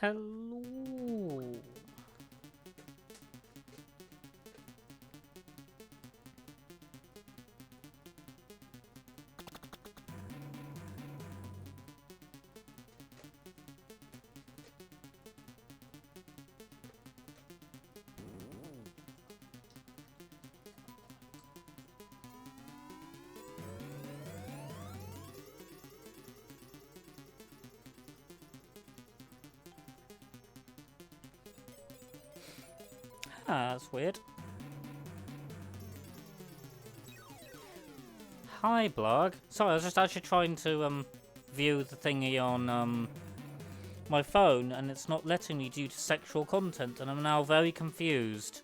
Hello. Ah, that's weird. Hi, blog. Sorry, I was just actually trying to view the thingy on my phone, and it's not letting me due to sexual content, and I'm now very confused.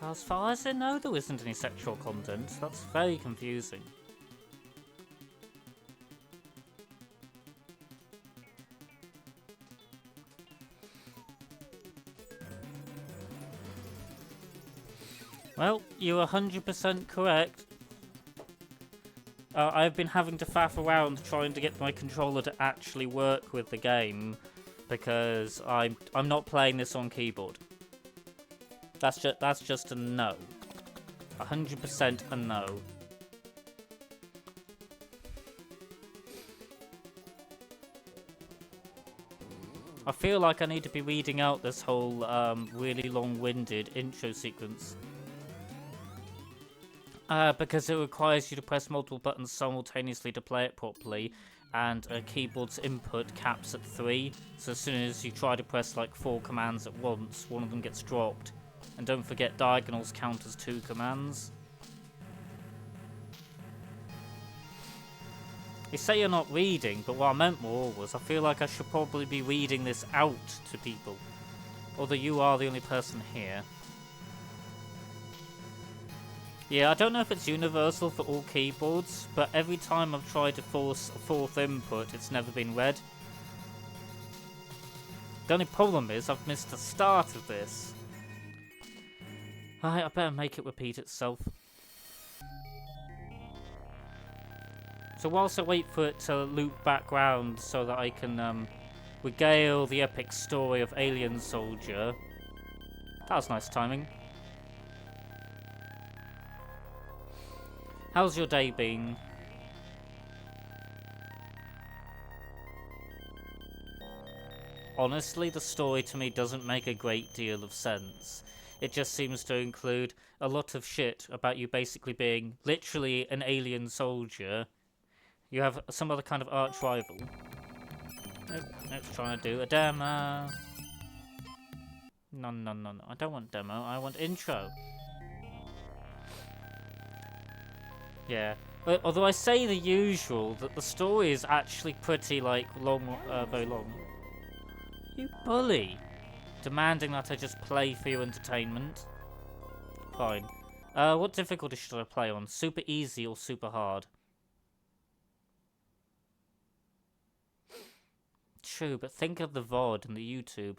As far as I know, there isn't any sexual content. That's very confusing. Well, you're 100% correct. I've been having to faff around trying to get my controller to actually work with the game because I'm not playing this on keyboard. That's just a no. 100% a no. I feel like I need to be reading out this whole really long-winded intro sequence. Because it requires you to press multiple buttons simultaneously to play it properly, and a keyboard's input caps at 3, so as soon as you try to press like 4 commands at once, one of them gets dropped. And don't forget diagonals count as 2 commands. You say you're not reading, but what I meant more was I feel like I should probably be reading this out to people. Although you are the only person here. Yeah, I don't know if it's universal for all keyboards, but every time I've tried to force a 4th input, it's never been read. The only problem is I've missed the start of this. I better make it repeat itself. So whilst I wait for it to loop back round so that I can regale the epic story of Alien Soldier. That was nice timing. How's your day been? Honestly, the story to me doesn't make a great deal of sense. It just seems to include a lot of shit about you basically being literally an alien soldier. You have some other kind of arch rival. Let's try to do a demo. No. I don't want demo. I want intro. Yeah. Although I say the usual, that the story is actually pretty, like, long, very long. You bully! Demanding that I just play for your entertainment. Fine. What difficulty should I play on? Super easy or super hard? True, but think of the VOD and the YouTube.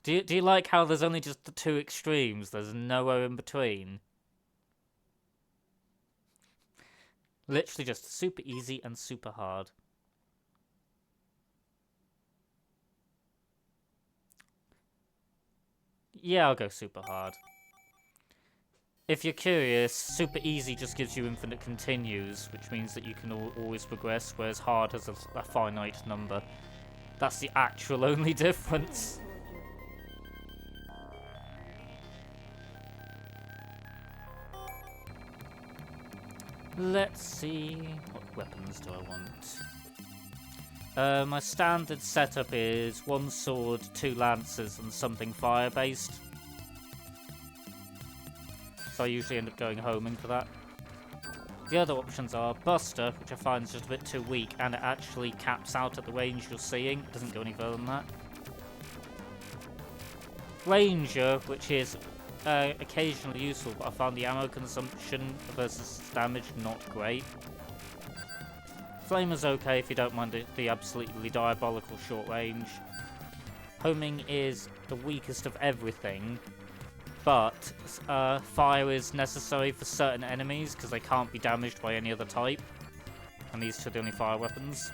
Do you like how there's only just the 2 extremes? There's nowhere in between. Literally just super easy and super hard. Yeah, I'll go super hard. If you're curious, super easy just gives you infinite continues, which means that you can always progress, whereas hard has a finite number. That's the actual only difference. Let's see, what weapons do I want? My standard setup is 1 sword, 2 lances, and something fire-based. So I usually end up going homing for that. The other options are Buster, which I find is just a bit too weak, and it actually caps out at the range you're seeing. It doesn't go any further than that. Ranger, which is occasionally useful, but I found the ammo consumption versus damage not great. Flamer's okay if you don't mind the absolutely diabolical short range. Homing is the weakest of everything, but fire is necessary for certain enemies because they can't be damaged by any other type. And these two are the only fire weapons.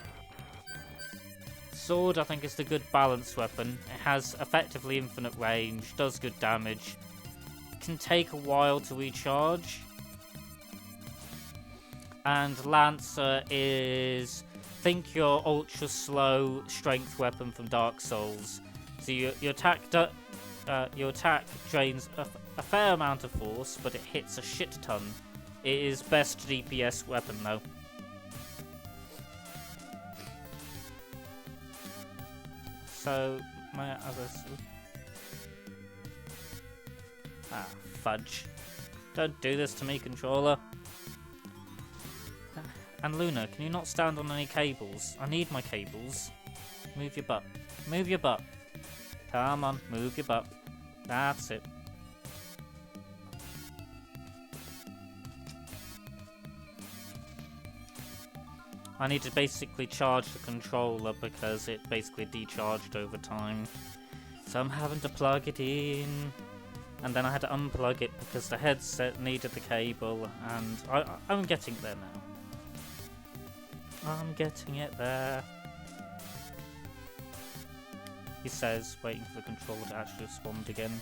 Sword, I think, is the good balanced weapon. It has effectively infinite range, does good damage, can take a while to recharge. And Lancer is, think your ultra slow strength weapon from Dark Souls. So your attack drains a fair amount of force, but it hits a shit ton. It is best DPS weapon though. So my other fudge! Don't do this to me, controller. And Luna, can you not stand on any cables? I need my cables. Move your butt. Move your butt. Come on, move your butt. That's it. I need to basically charge the controller because it basically decharged over time. So I'm having to plug it in. And then I had to unplug it because the headset needed the cable. And I'm getting there now. I'm getting it there. He says, waiting for the controller to actually respond again.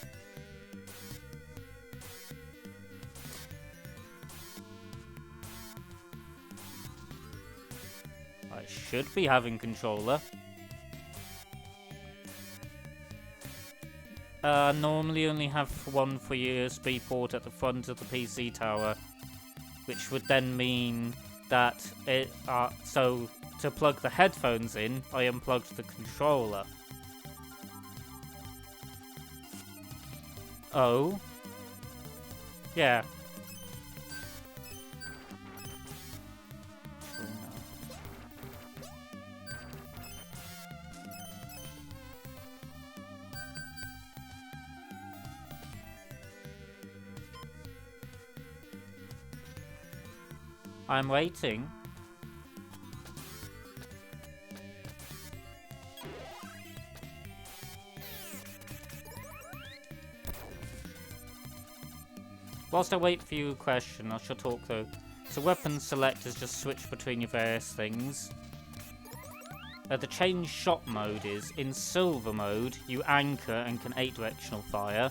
I should be having controller. Normally only have one for USB port at the front of the PC tower, which would then mean that it, so to plug the headphones in, I unplugged the controller. Oh? Yeah. I'm waiting. Whilst I wait for your question, I shall talk through. So weapon select is just switch between your various things. The change shot mode is, in silver mode, you anchor and can 8-directional fire.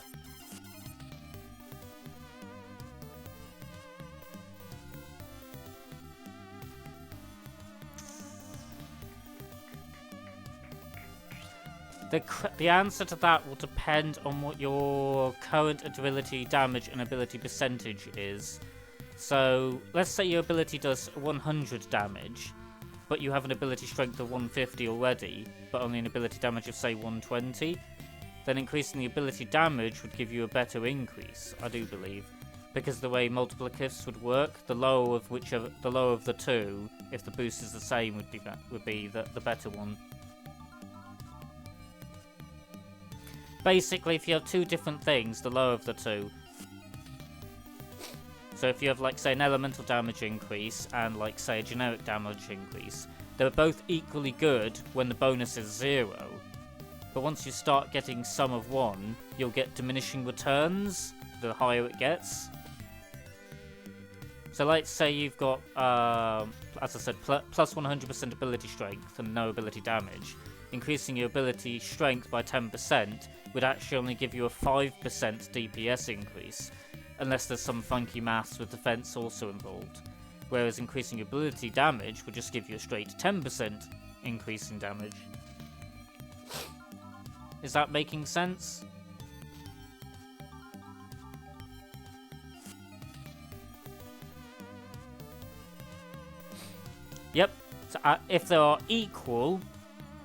The answer to that will depend on what your current ability damage and ability percentage is. So, let's say your ability does 100 damage, but you have an ability strength of 150 already, but only an ability damage of, say, 120. Then increasing the ability damage would give you a better increase, I do believe. Because the way multiplicatives would work, the lower of the two, if the boost is the same, would be the better one. Basically, if you have two different things, the lower of the two. So if you have, like, say, an elemental damage increase and, like, say, a generic damage increase, they're both equally good when the bonus is 0. But once you start getting some of one, you'll get diminishing returns the higher it gets. So let's say you've got, as I said, plus 100% ability strength and no ability damage. Increasing your ability strength by 10% would actually only give you a 5% DPS increase, unless there's some funky maths with defense also involved. Whereas increasing your ability damage would just give you a straight 10% increase in damage. Is that making sense? Yep, so, if they are equal,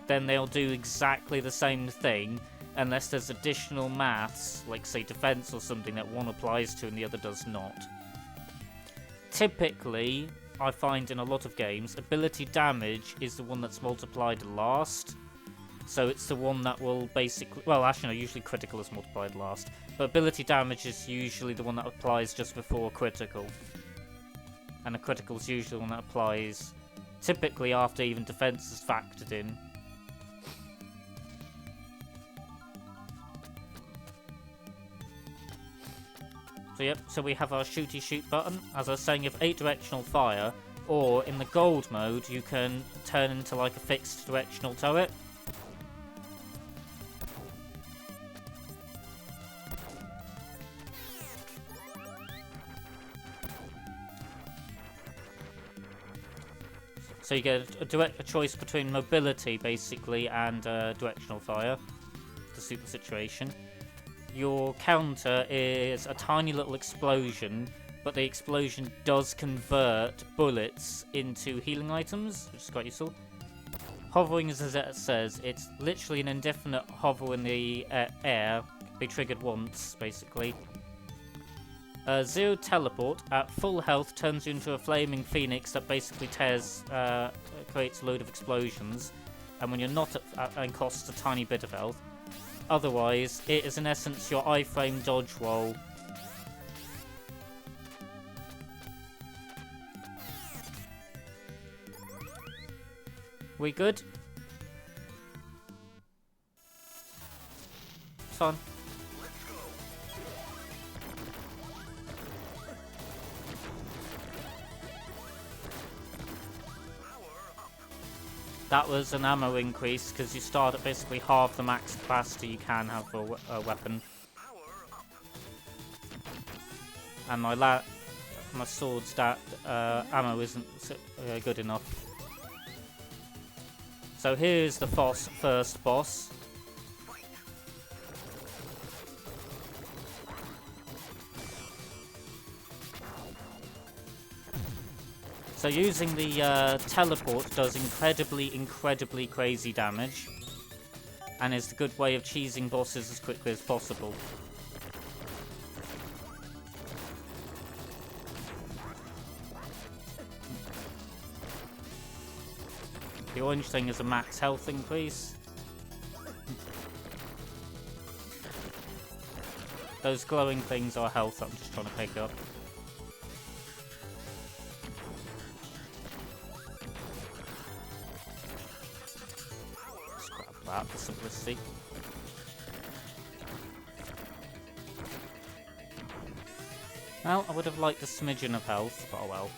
then they'll do exactly the same thing, unless there's additional maths, like say defense or something that one applies to and the other does not. Typically, I find in a lot of games, ability damage is the one that's multiplied last. So it's the one that will basically, well actually no, usually critical is multiplied last, but ability damage is usually the one that applies just before critical. And a critical is usually the one that applies typically after even defense is factored in. So yep, so we have our shooty shoot button. As I was saying, you have 8 directional fire, or in the gold mode, you can turn into like a fixed directional turret. So you get a choice between mobility, basically, and directional fire to suit the situation. Your counter is a tiny little explosion, but the explosion does convert bullets into healing items, which is quite useful. Hovering, as it says, it's literally an indefinite hover in the air, be triggered once, basically. Zero teleport at full health turns you into a flaming phoenix that basically creates a load of explosions, and when you're not and costs a tiny bit of health. Otherwise, it is in essence your iframe dodge roll. We good? It's fun. That was an ammo increase, because you start at basically half the max capacity you can have for a weapon. And my sword's ammo isn't good enough. So here's the first boss. So using the teleport does incredibly crazy damage, and is a good way of cheesing bosses as quickly as possible. The orange thing is a max health increase. Those glowing things are health I'm just trying to pick up. That for simplicity. Well, I would have liked a smidgen of health, but oh well.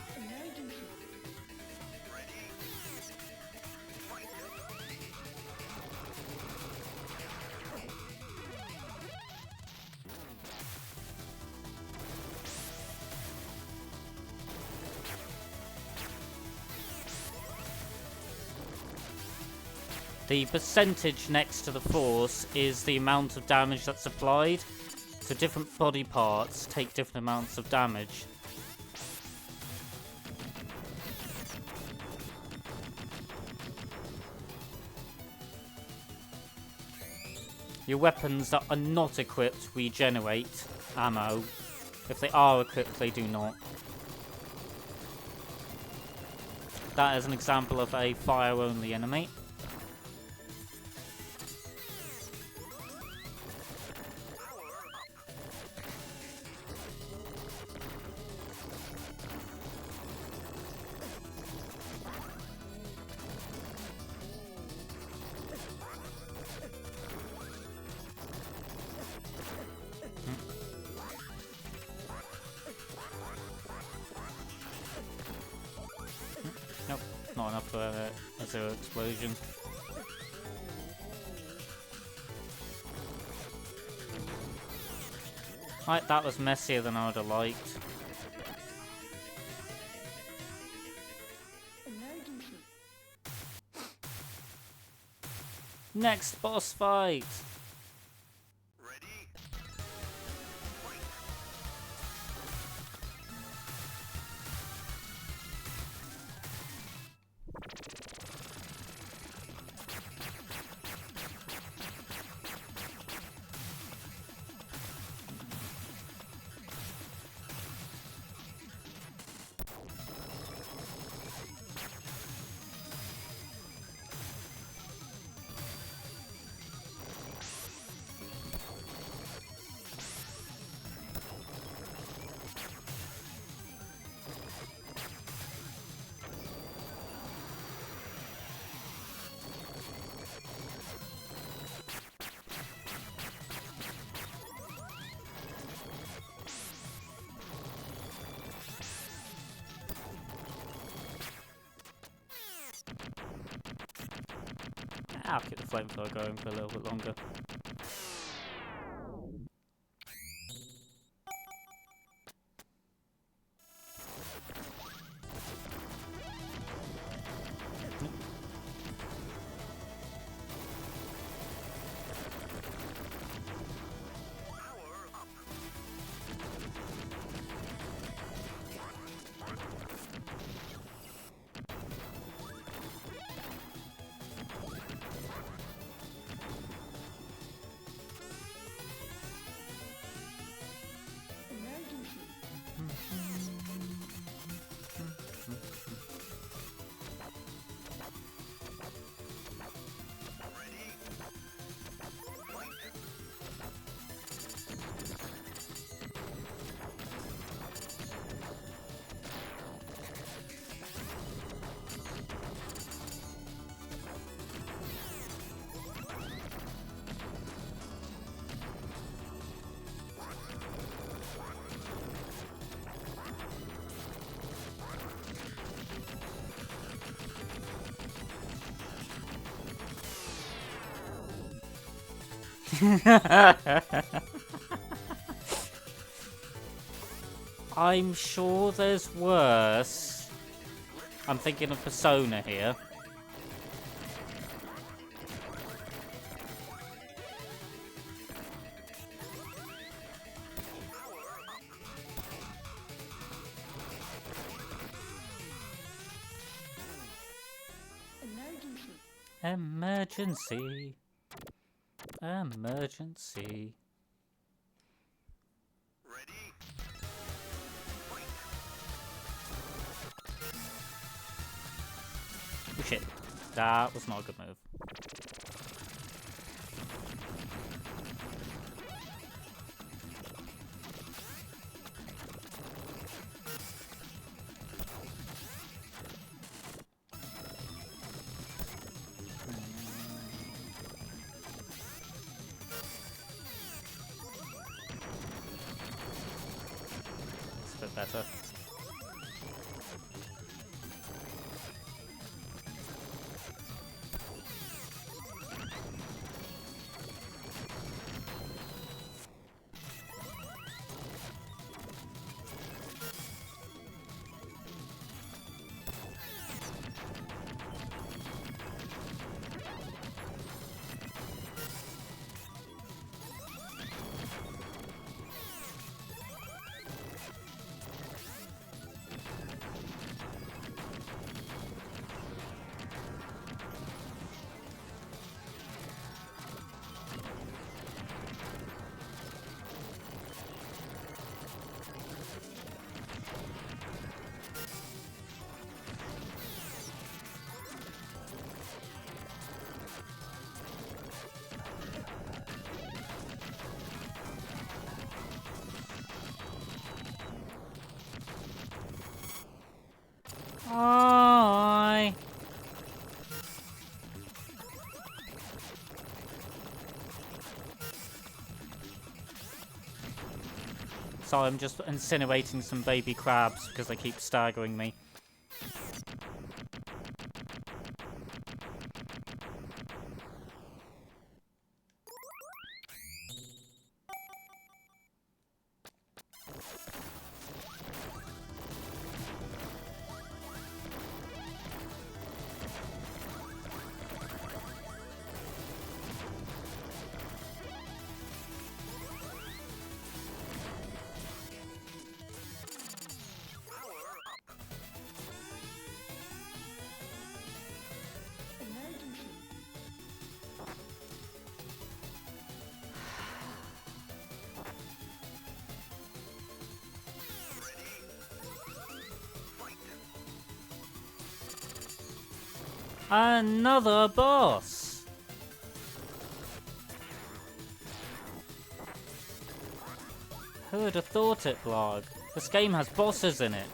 The percentage next to the force is the amount of damage that's applied. So different body parts take different amounts of damage. Your weapons that are not equipped regenerate ammo. If they are equipped, they do not. That is an example of a fire-only enemy. Nope, not enough for a zero explosion. Right, that was messier than I would have liked. Next boss fight! I'll keep the flamethrower going for a little bit longer. I'm sure there's worse. I'm thinking of Persona here. Emergency. Emergency. Oh shit. That was not a good move. It's a bit better. Hi. So I'm just incinerating some baby crabs because they keep staggering me. Another boss! Who would have thought it, Blarg? This game has bosses in it.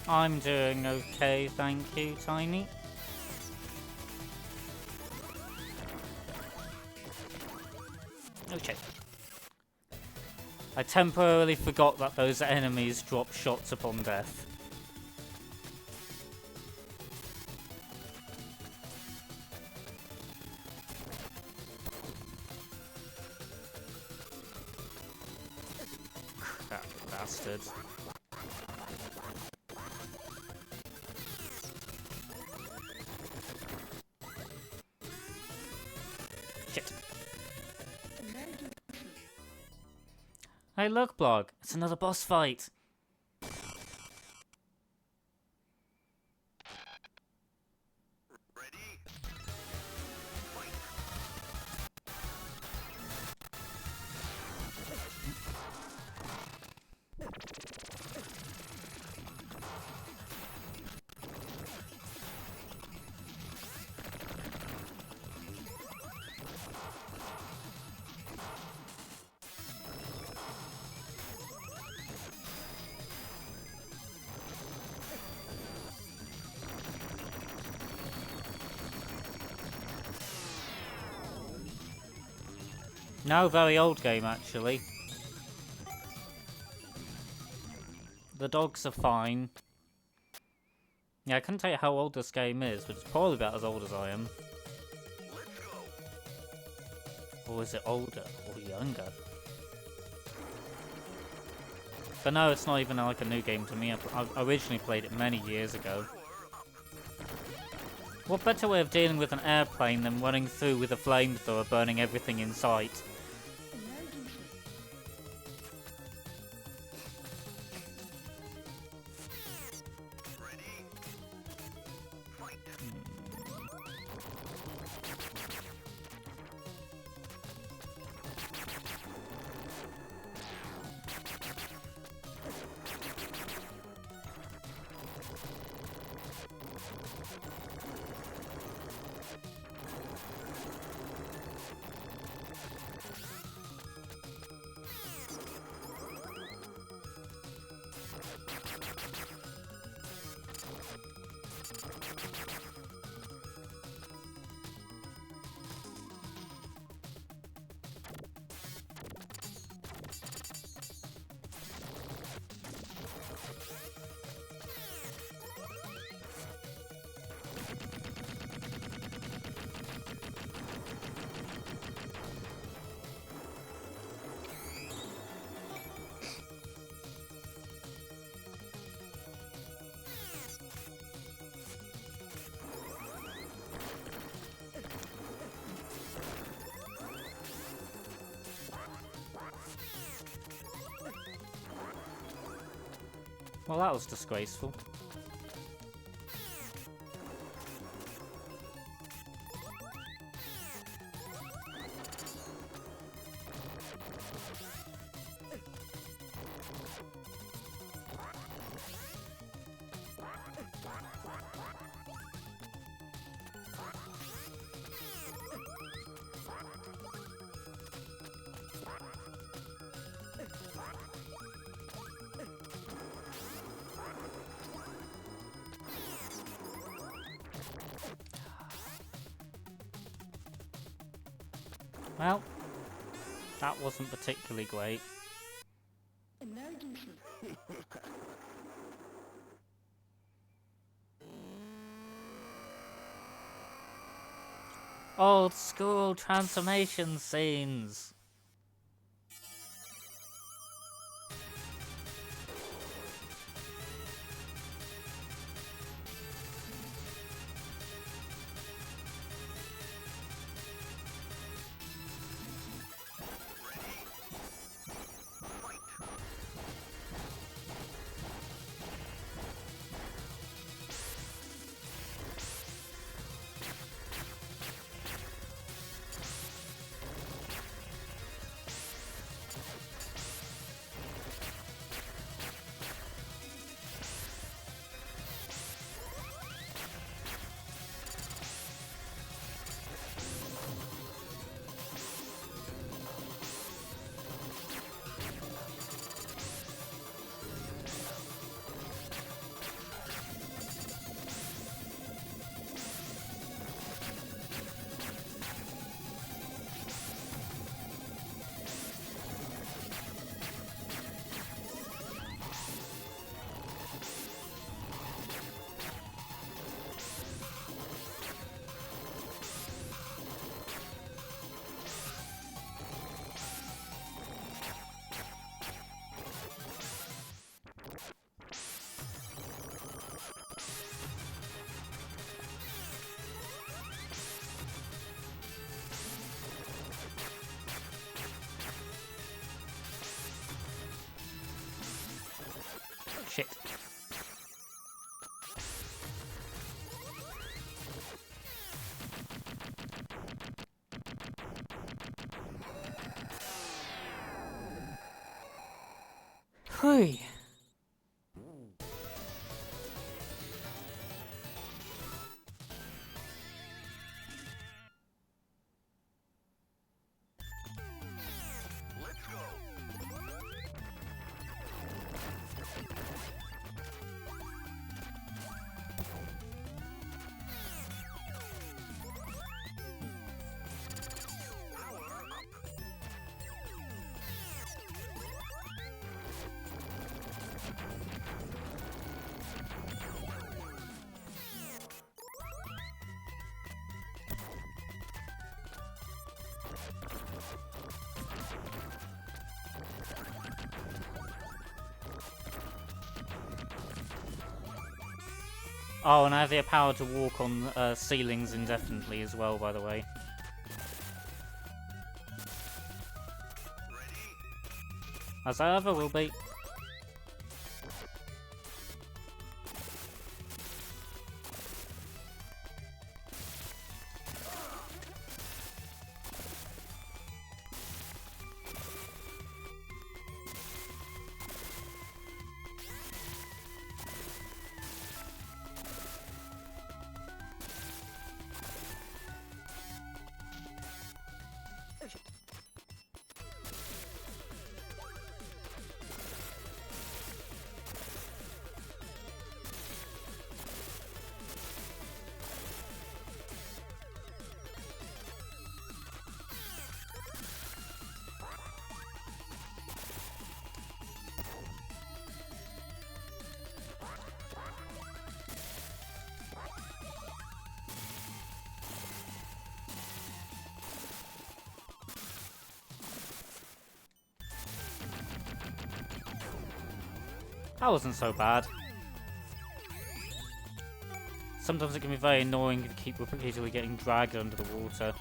I'm doing okay, thank you, Tiny. Okay. I temporarily forgot that those enemies drop shots upon death. Crap, bastard. Shit. Hey look, Blog, it's another boss fight. No, very old game actually. The dogs are fine. Yeah, I couldn't tell you how old this game is, but it's probably about as old as I am. Or is it older or younger? But no, it's not even like a new game to me. I originally played it many years ago. What better way of dealing with an airplane than running through with a flamethrower burning everything in sight? Well, that was disgraceful. Well, that wasn't particularly great. Old school transformation scenes. shit. Hui. Oh, and I have the power to walk on ceilings indefinitely as well, by the way. As I ever will be. That wasn't so bad. Sometimes it can be very annoying to keep repeatedly getting dragged under the water.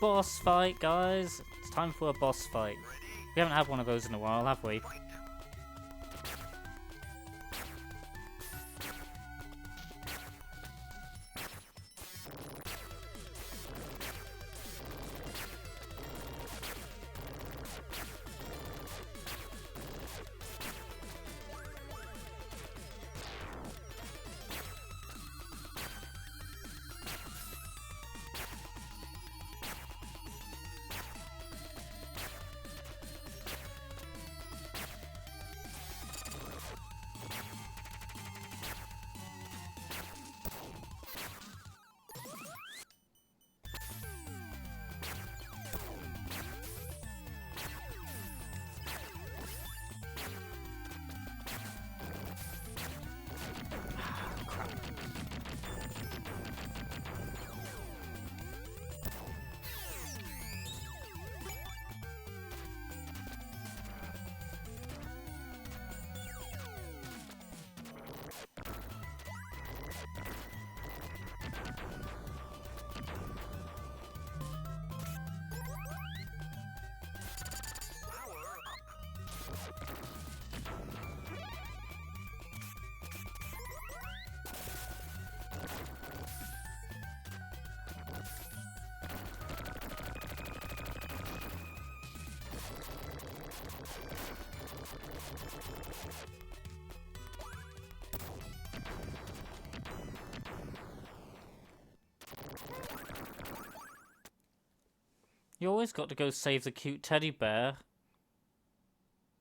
Boss fight, guys. It's time for a boss fight. We haven't had one of those in a while, have we? You always got to go save the cute teddy bear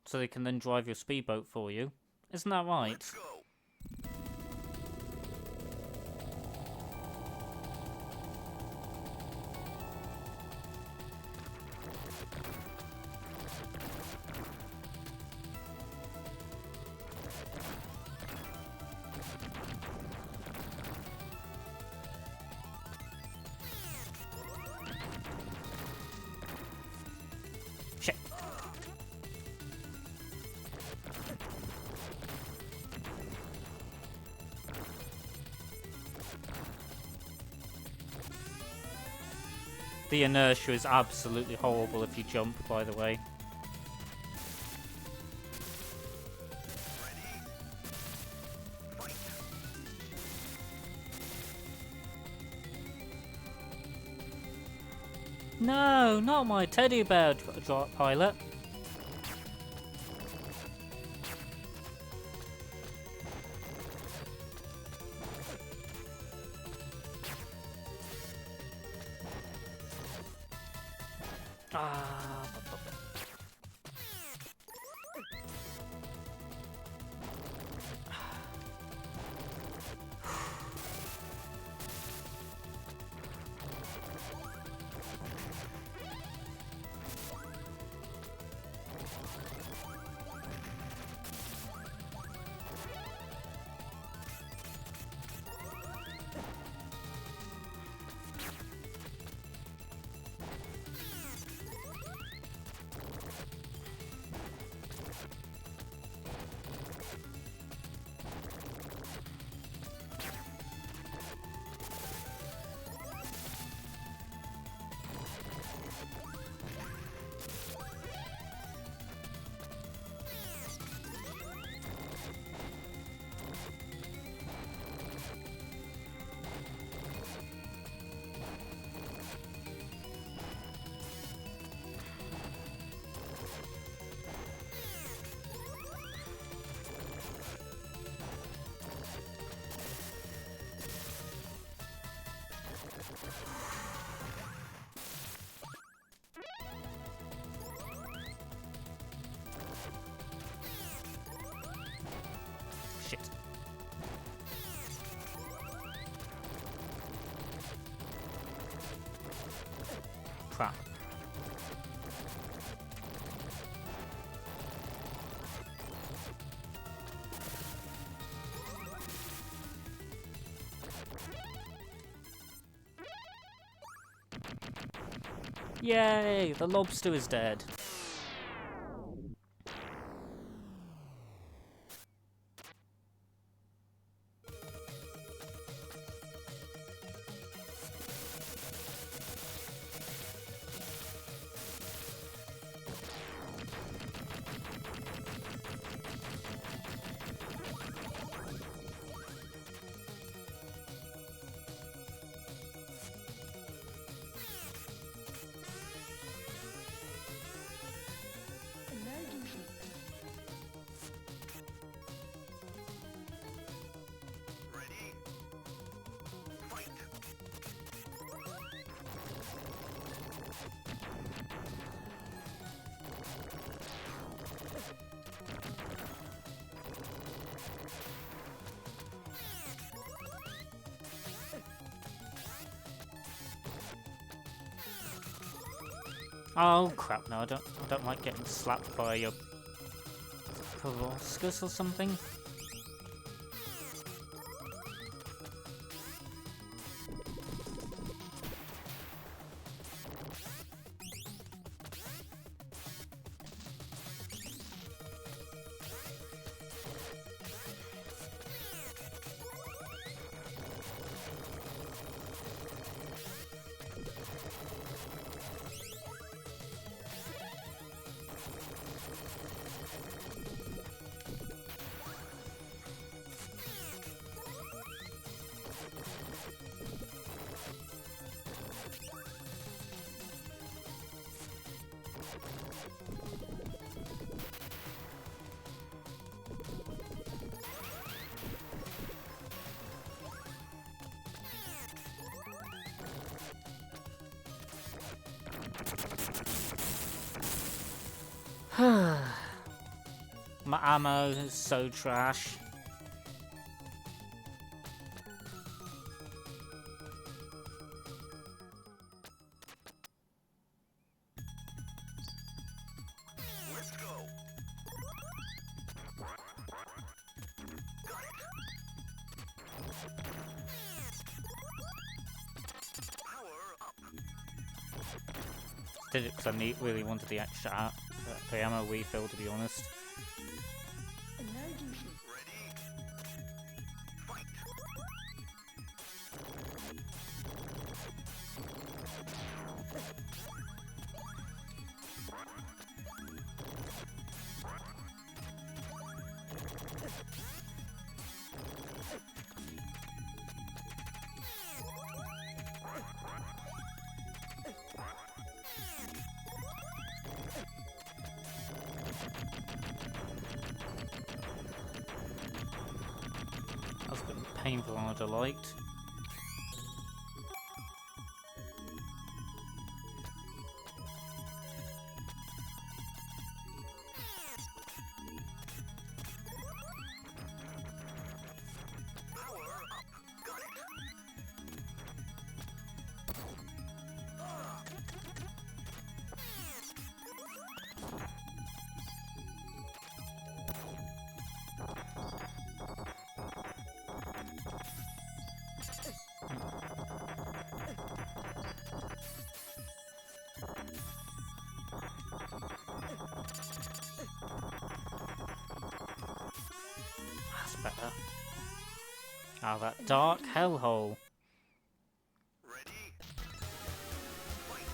so they can then drive your speedboat for you. Isn't that right? Let's go. Shit. The inertia is absolutely horrible if you jump, by the way. No, not my teddy bear pilot. Ah. Shit. Crap. Yay! The lobster is dead. Ready? Fight. Oh crap! No, I don't like getting slapped by a proboscis or something. My ammo is so trash. Let's go. Power up. Did it because I really wanted the extra the ammo refill, to be honest. Ready? Fight. That was a bit painful than I'd have liked. Power up. Got it. That's better. Out of that dark hellhole. Ready? Fight.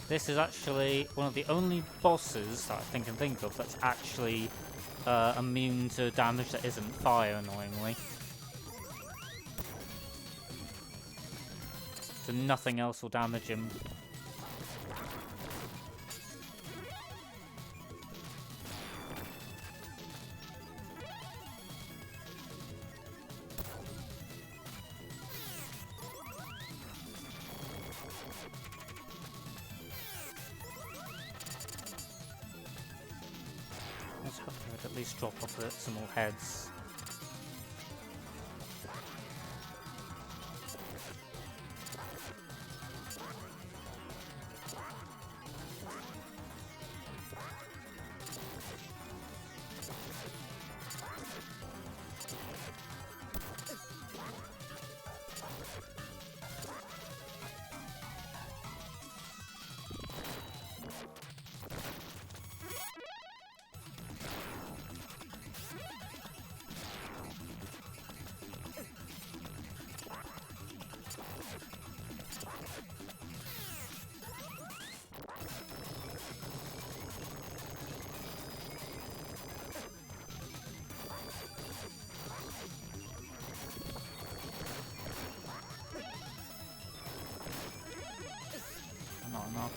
This is actually one of the only bosses that I can think of that's actually immune to damage that isn't fire, annoyingly. So nothing else will damage him. Let's hope I'd at least drop off some more heads. Not enough.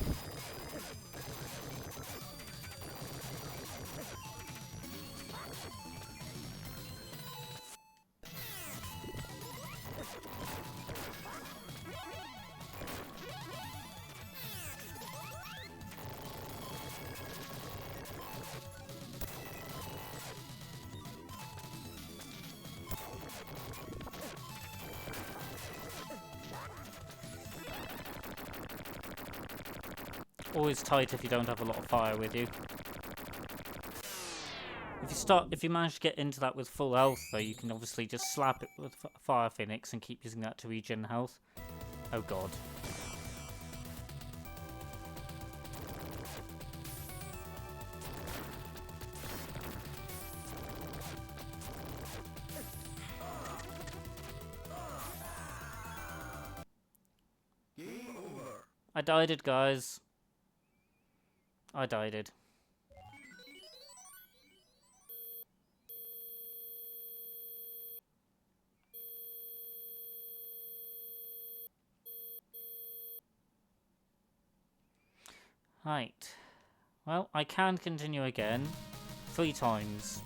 Always tight if you don't have a lot of fire with you. If you manage to get into that with full health, though, you can obviously just slap it with Fire Phoenix and keep using that to regen health. Oh god. Game over. I died it, guys. I died it. Right. Well, I can continue again. 3 times.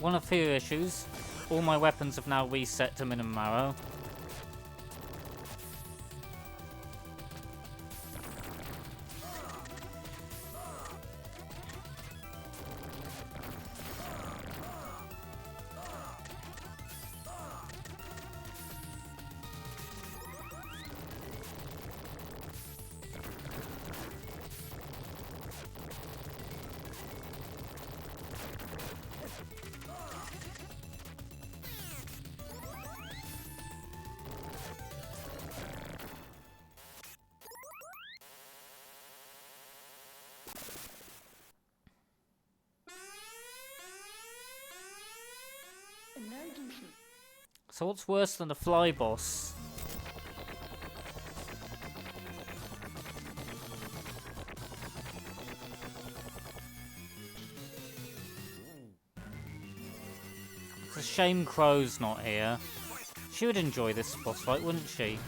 One of few issues. All my weapons have now reset to minimum arrow. So what's worse than a fly boss? It's a shame Crow's not here. She would enjoy this boss fight, wouldn't she?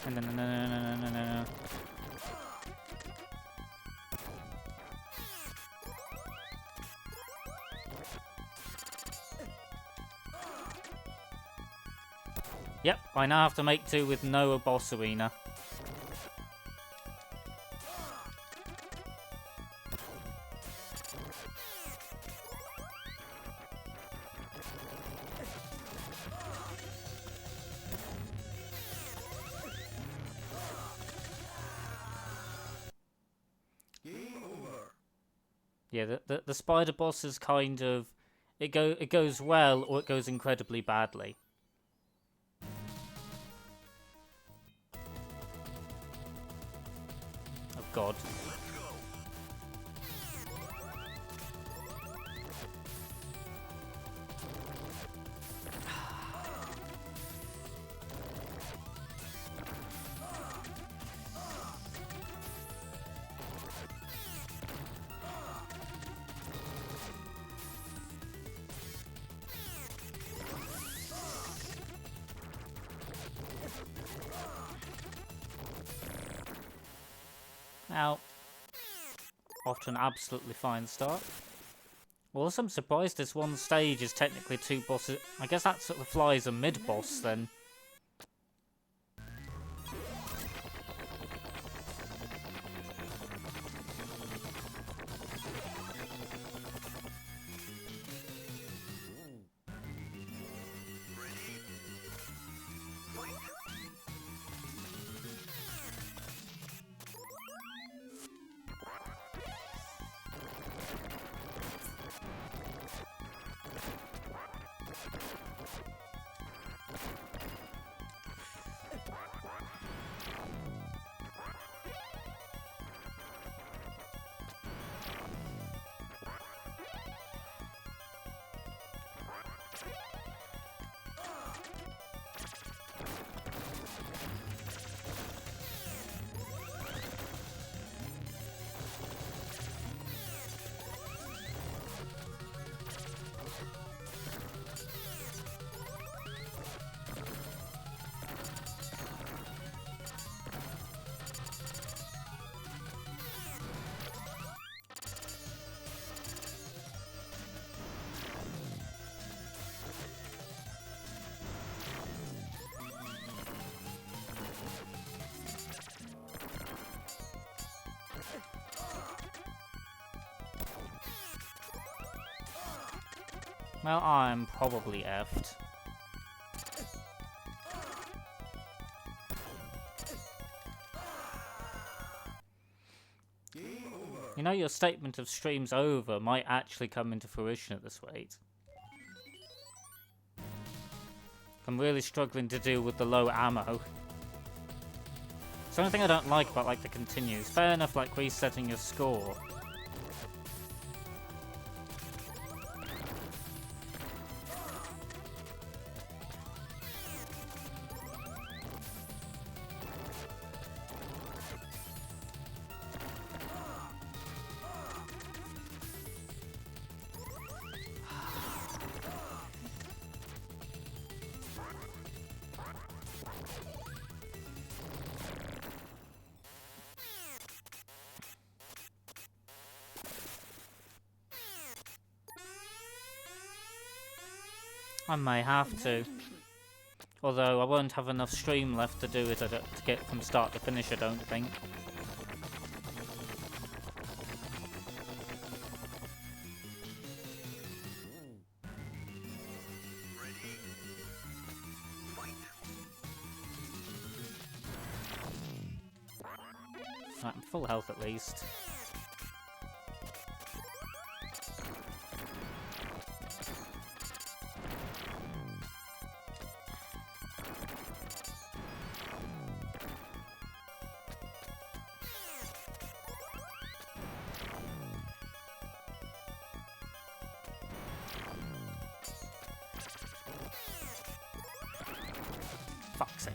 No. Yep, I now have to make do with no boss arena. Yeah, the spider boss is kind of it goes well or it goes incredibly badly. Oh God. Now, off to an absolutely fine start. Also, I'm surprised this one stage is technically 2 bosses. I guess that sort of flies a mid-boss then. Well, I'm probably effed. You know, your statement of stream's over might actually come into fruition at this rate. I'm really struggling to deal with the low ammo. It's the only thing I don't like about, like, the continues. Fair enough, like, resetting your score. I may have to. Although I won't have enough stream left to do it to get from start to finish, I don't think. Right, I'm full health at least. Fuck's sake.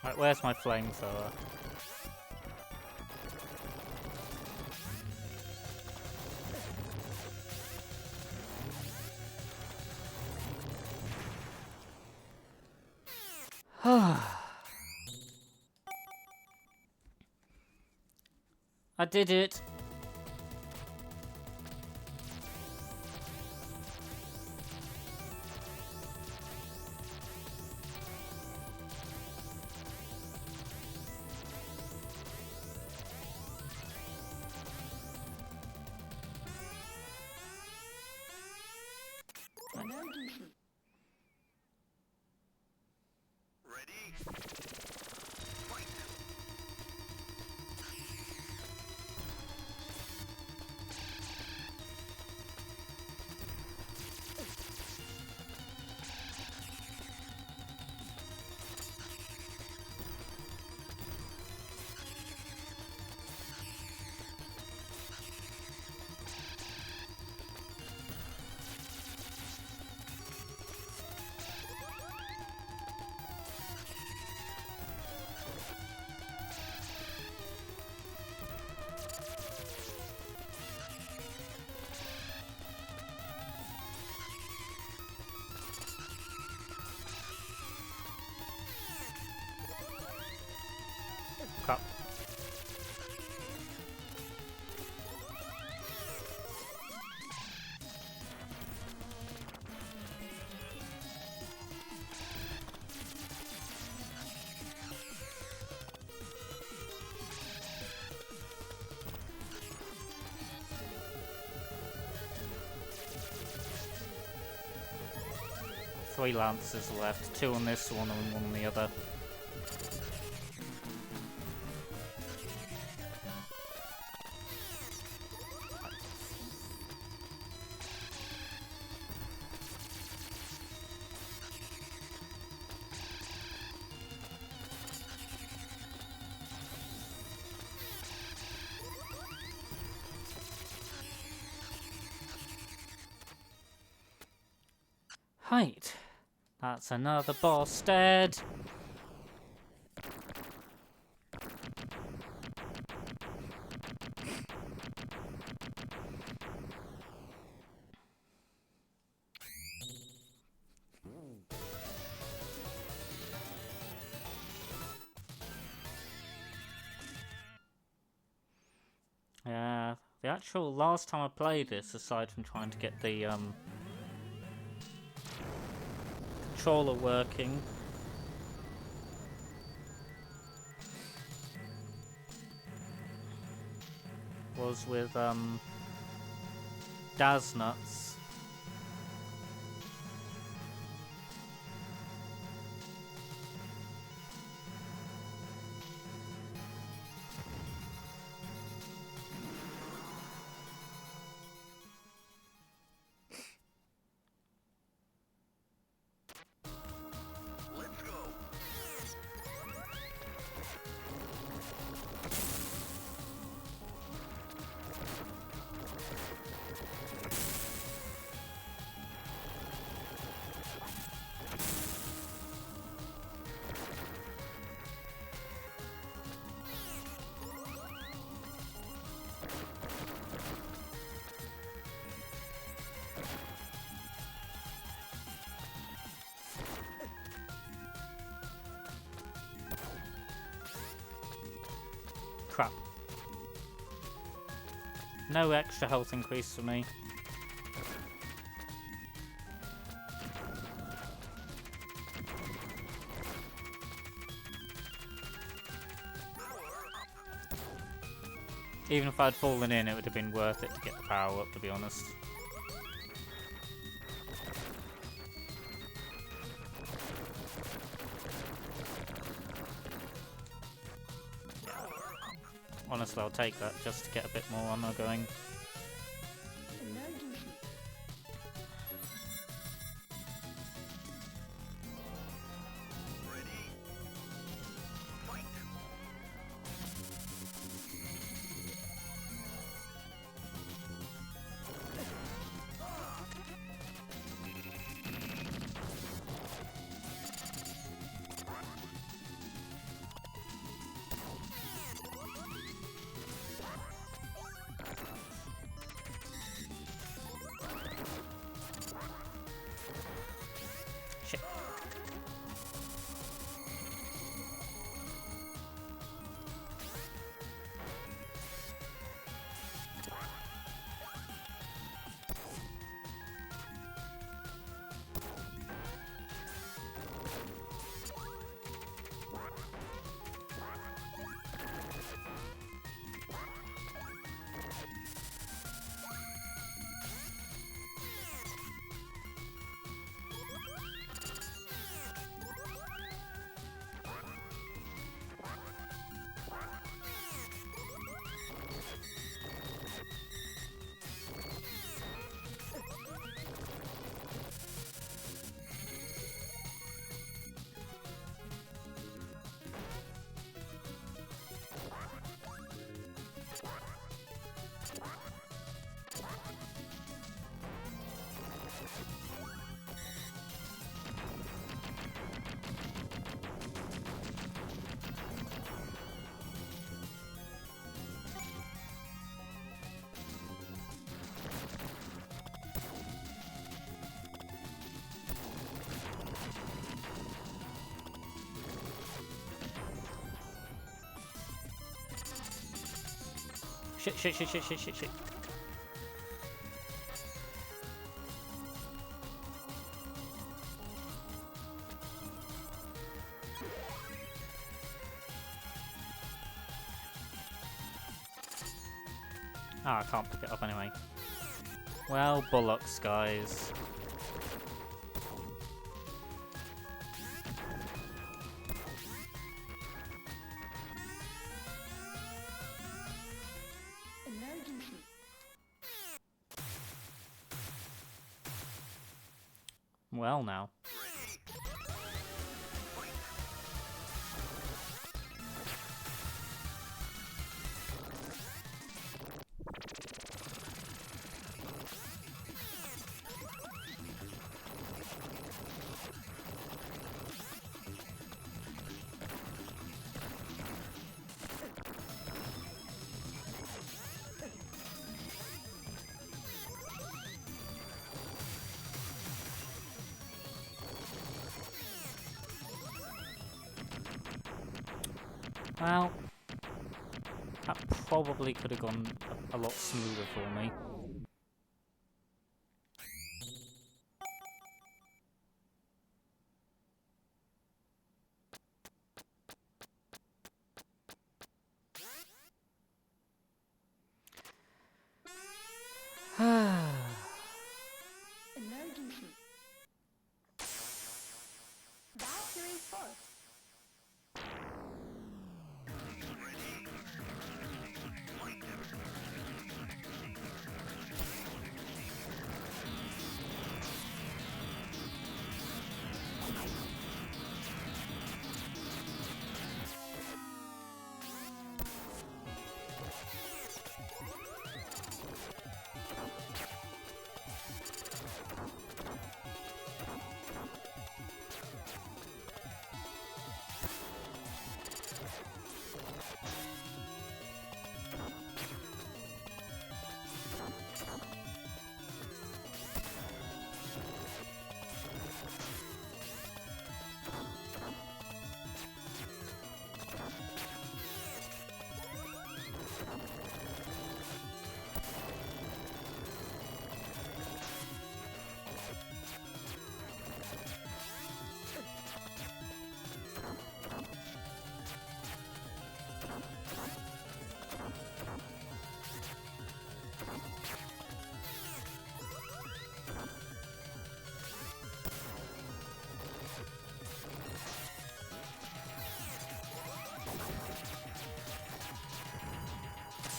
Right, where's my flamethrower? I did it! Ready? Fight! 3 lances left, 2 on this one and 1 on the other. Right. That's another boss dead. Yeah, the actual last time I played this, aside from trying to get the controller working, was with Daznuts. Let's go. Crap. No extra health increase for me. Even if I'd fallen in, it would have been worth it to get the power up, to be honest. Honestly, I'll take that just to get a bit more ammo going. Ready. Fight. Shit. Shit. Ah, I can't pick it up anyway. Well, bollocks, guys. Well, now. Well, that probably could have gone a lot smoother for me. Emergency. Valkyrie force.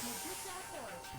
Medusa force.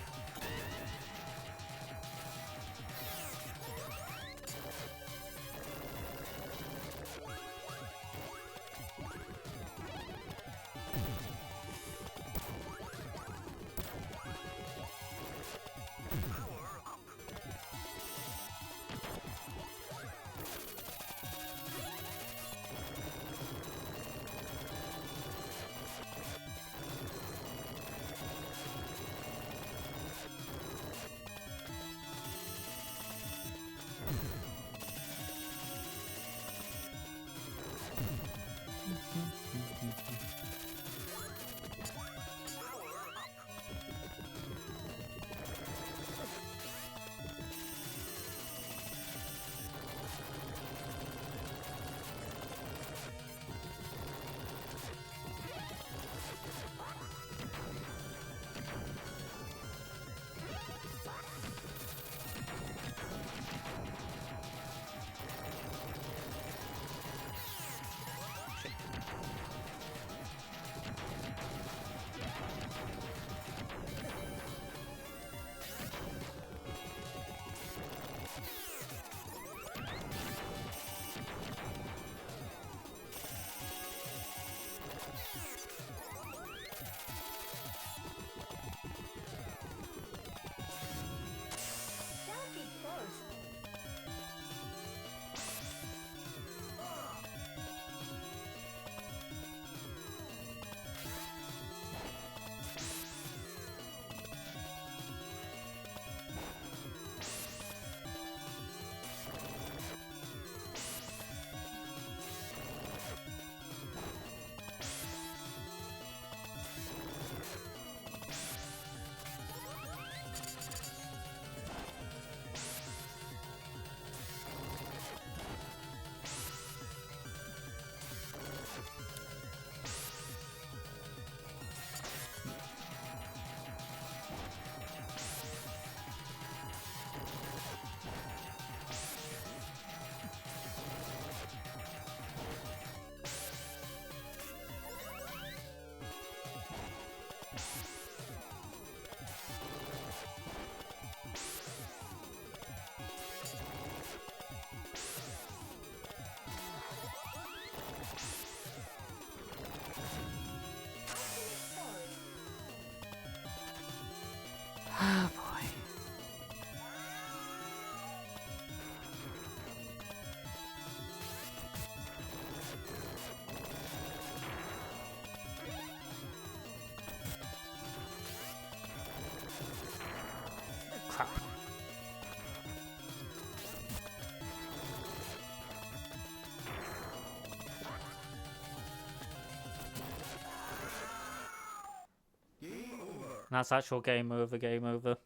And that's actual game over, game over.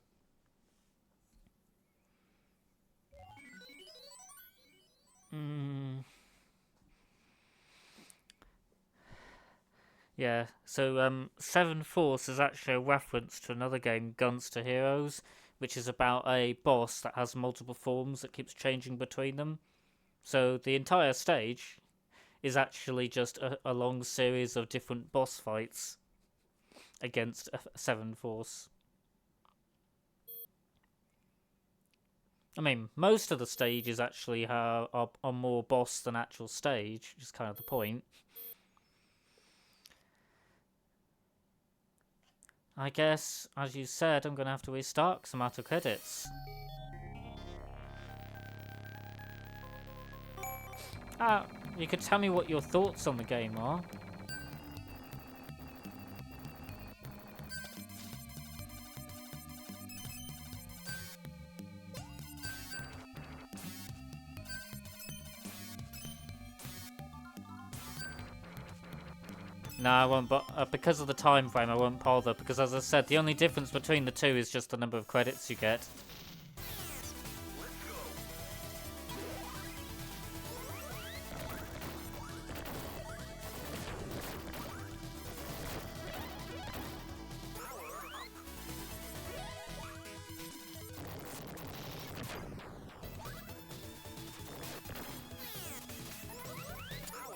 Yeah, so Seven Force is actually a reference to another game, Guns to Heroes, which is about a boss that has multiple forms that keeps changing between them. So the entire stage is actually just a long series of different boss fights against a Seven Force. I mean, most of the stages actually are more boss than actual stage, which is kind of the point. I guess, as you said, I'm going to have to restart because I'm out of credits. You could tell me what your thoughts on the game are. No, I won't, but because of the time frame, I won't bother, because as I said, the only difference between the two is just the number of credits you get.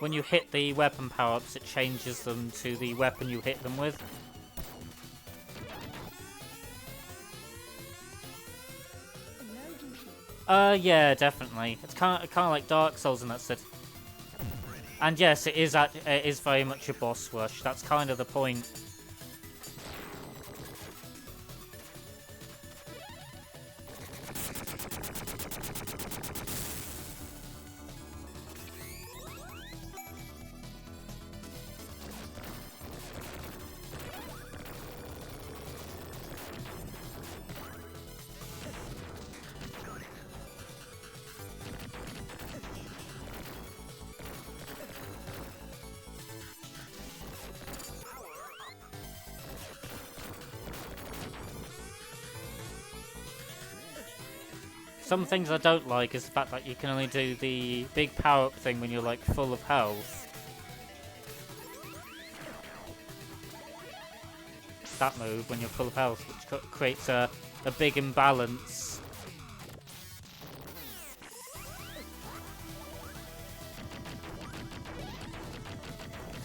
When you hit the weapon power-ups, it changes them to the weapon you hit them with. Yeah, definitely. It's kind of like Dark Souls in that sense. And yes, it is very much a boss rush. That's kind of the point. Some things I don't like is the fact that you can only do the big power-up thing when you're like full of health. That move when you're full of health, which creates a big imbalance.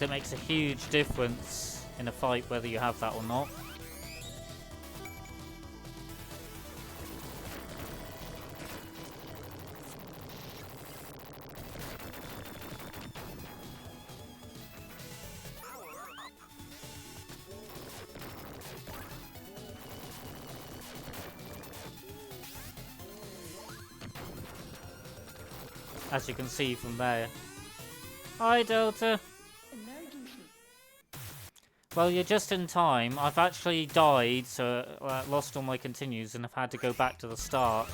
It makes a huge difference in a fight whether you have that or not. As you can see from there. Hi, Delta. Well, you're just in time. I've actually died, so lost all my continues, and I've had to go back to the start.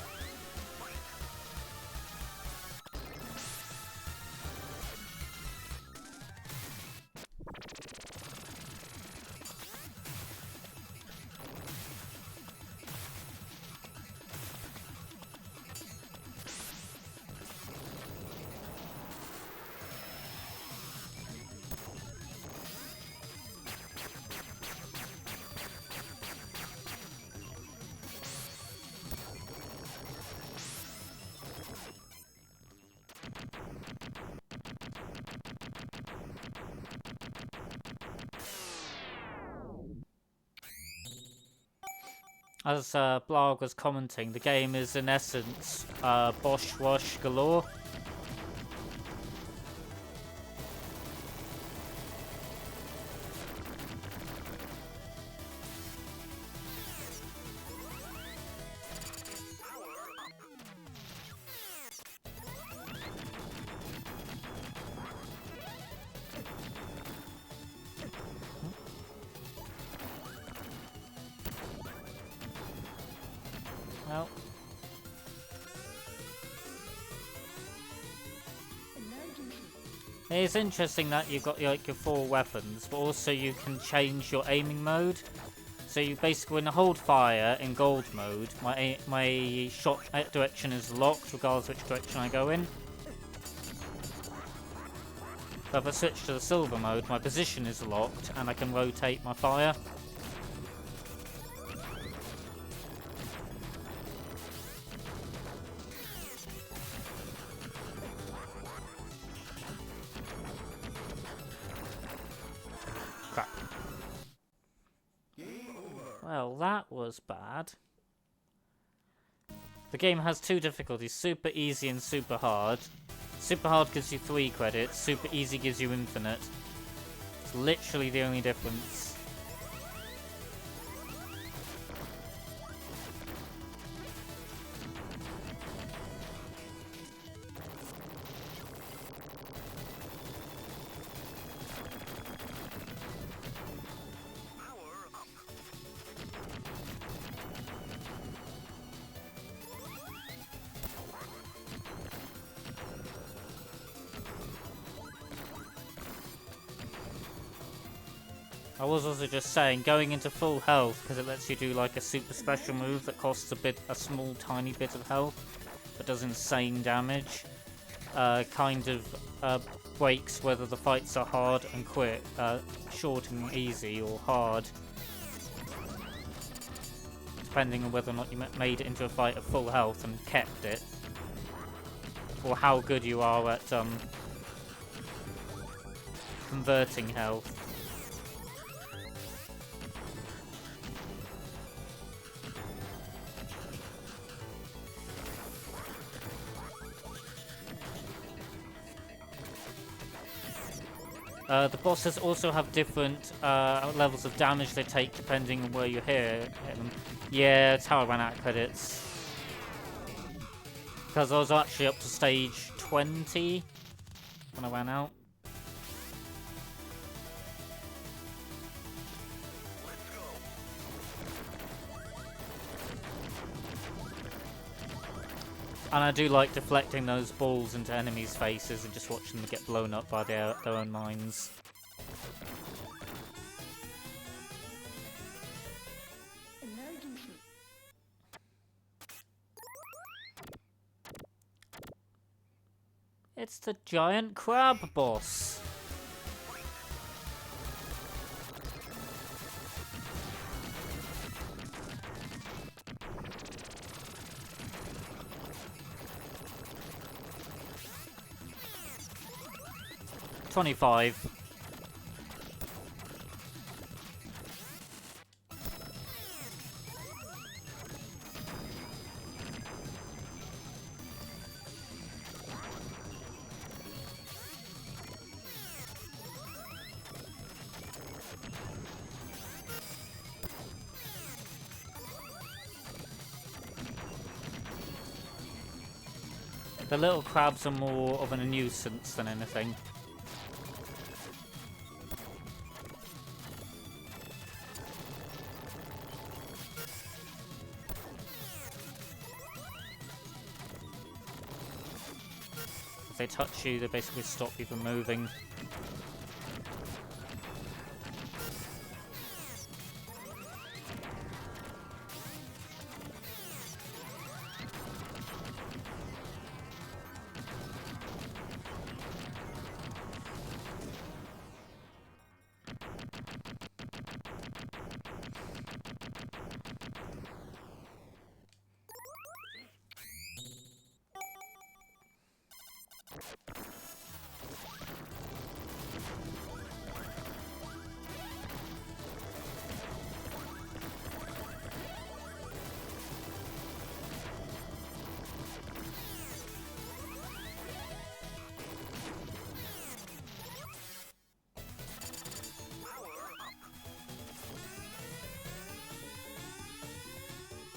As Blarg was commenting, the game is in essence Bosch Rush galore. Well, it's interesting that you've got like your 4 weapons, but also you can change your aiming mode. So you basically, when I hold fire in gold mode, my shot direction is locked regardless of which direction I go in. But if I switch to the silver mode, my position is locked and I can rotate my fire. Crap. Well, that was bad. The game has two difficulties, super easy and super hard. Super hard gives you 3 credits, super easy gives you infinite. It's literally the only difference. Power up. I was also just saying, going into full health, because it lets you do like a super special move that costs a small tiny bit of health, but does insane damage, kind of breaks whether the fights are hard and quick, short and easy, or hard, depending on whether or not you made it into a fight at full health and kept it, or how good you are at converting health. The bosses also have different levels of damage they take depending on where you hit them. Yeah, that's how I ran out of credits. Because I was actually up to stage 20 when I ran out. Let's go. And I do like deflecting those balls into enemies' faces and just watching them get blown up by their own mines. Emergency. It's the giant crab boss. $25. The little crabs are more of a nuisance than anything. If they touch you, they basically stop you from moving.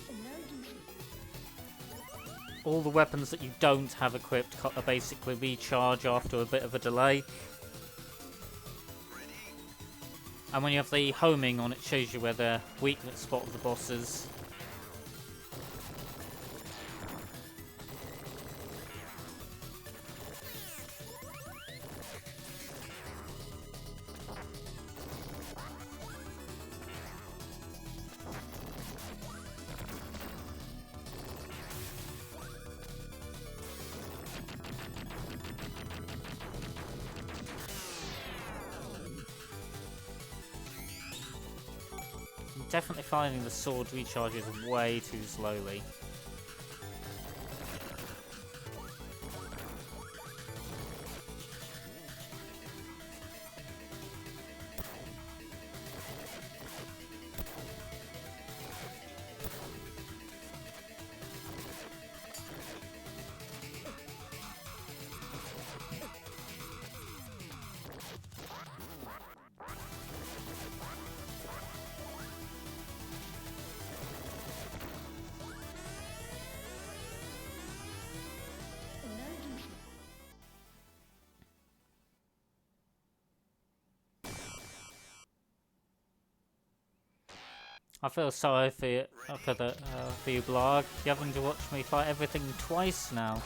Emergency. All the weapons that you don't have equipped basically recharge after a bit of a delay. And when you have the homing on, it shows you where the weakness spot of the boss is. definitely finding the sword recharges way too slowly. Emergency. I feel sorry for you, for you, Blarg. You're having to watch me fight everything twice now.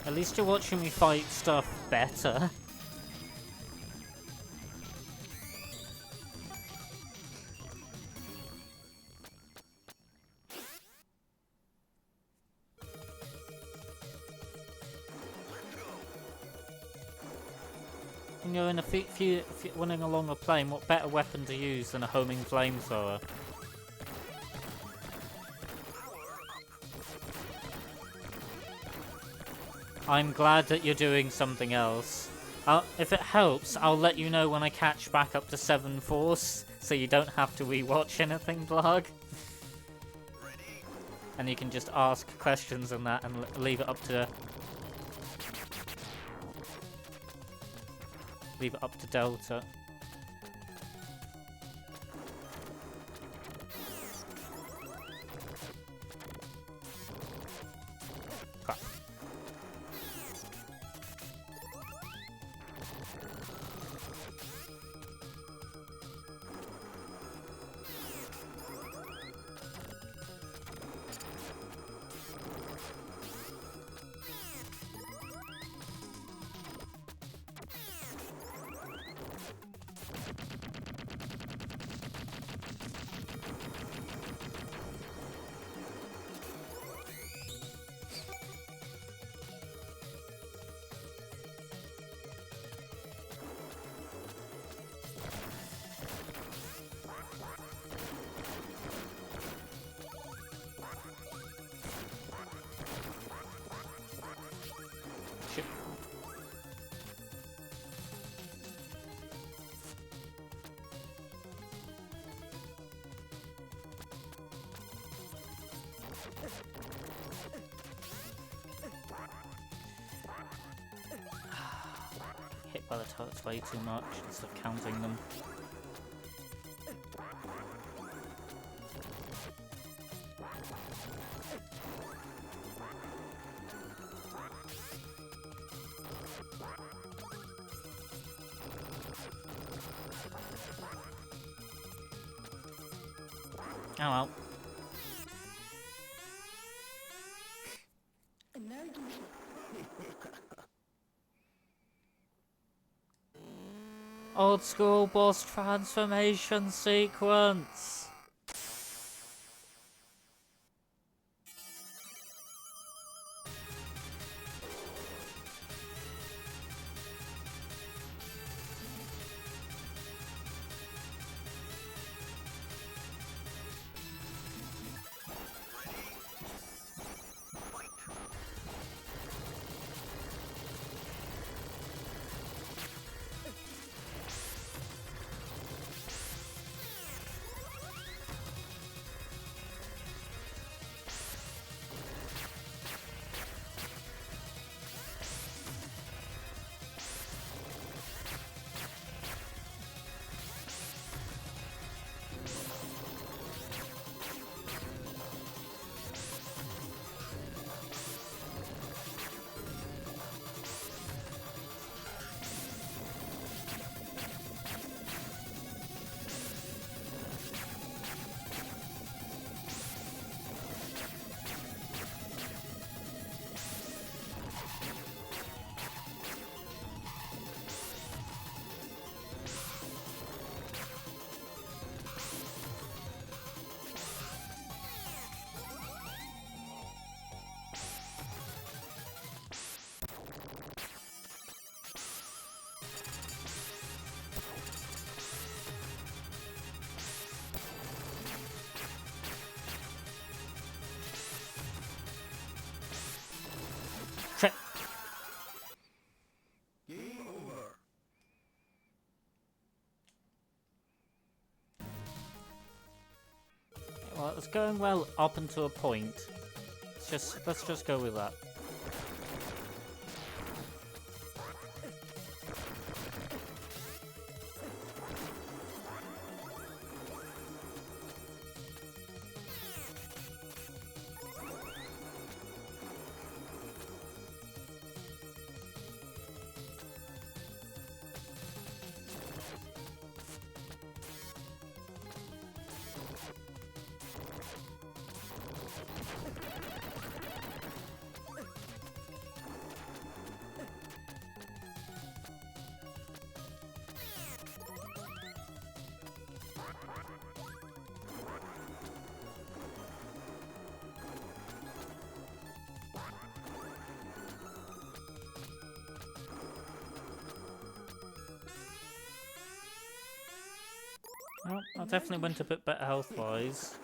At least you're watching me fight stuff better. When you're in a running along a plane, what better weapon to use than a homing flamethrower? I'm glad that you're doing something else. If it helps, I'll let you know when I catch back up to 7 Force, so you don't have to rewatch anything, Blarg. And you can just ask questions on that and leave it up to... Leave it up to Delta. Crap. Shit. Hit by the turrets way too much instead of counting them. Oh well. Emergency. Old school boss transformation sequence. it's going well up until a point. Let's just go with that. Well, I definitely went a bit better health-wise.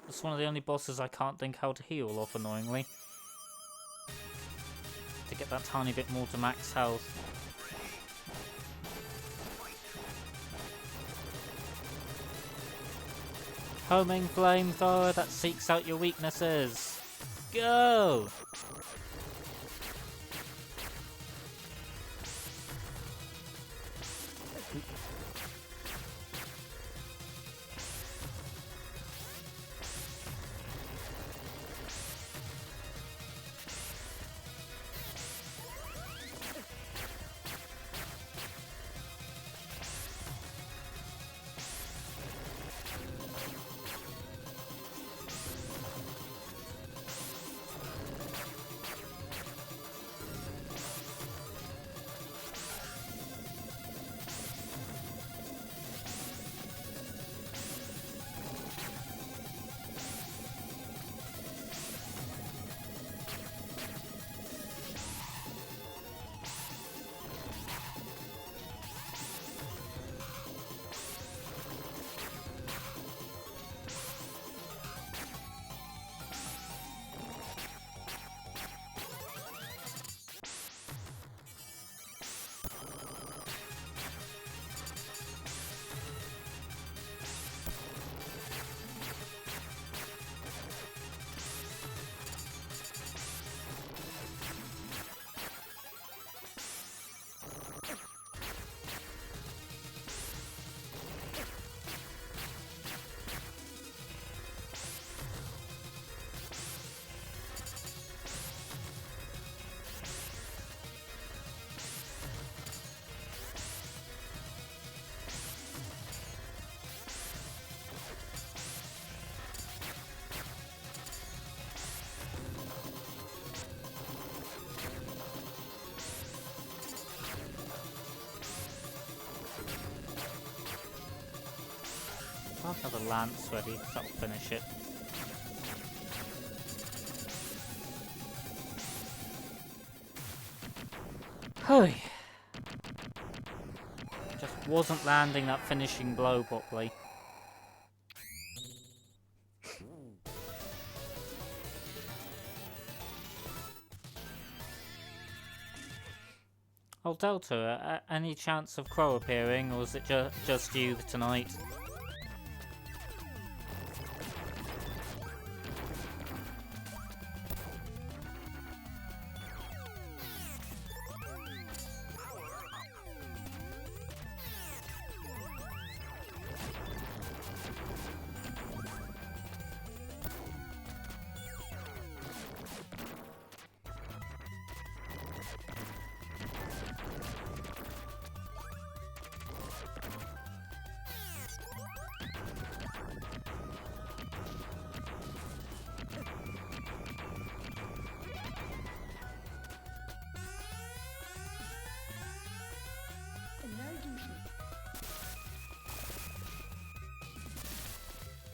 It's one of the only bosses I can't think how to heal off, annoyingly. To get that tiny bit more to max health. Homing flamethrower that seeks out your weaknesses. Go! I'll have a lance ready, that'll finish it. Hey. Just wasn't landing that finishing blow properly. Oh, Delta, any chance of Crow appearing, or is it just you tonight?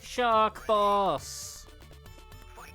Shark Boss! Fight.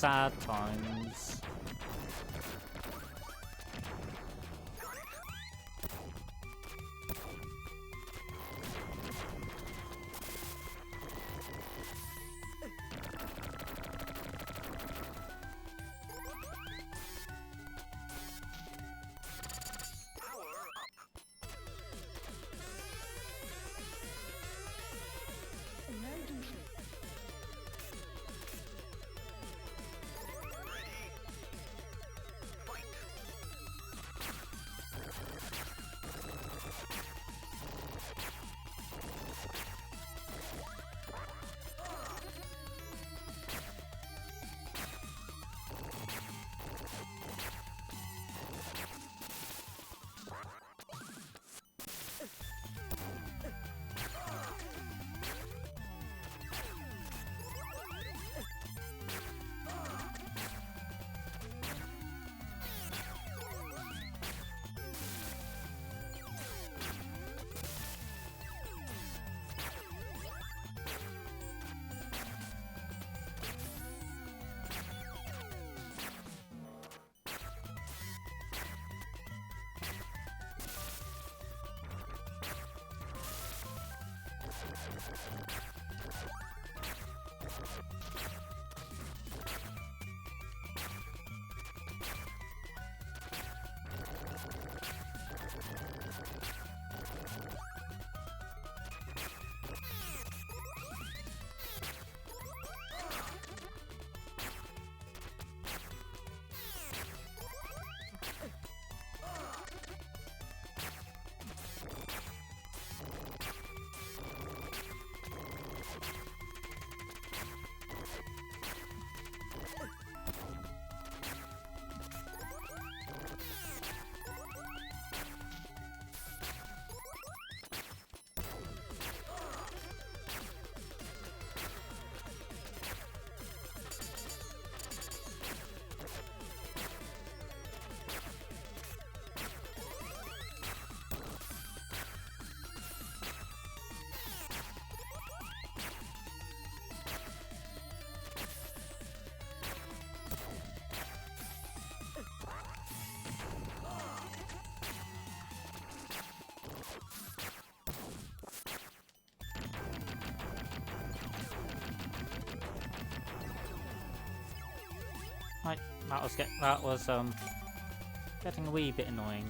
sad times. Power up. Emergency. Ready. Fight. Right, that was getting a wee bit annoying.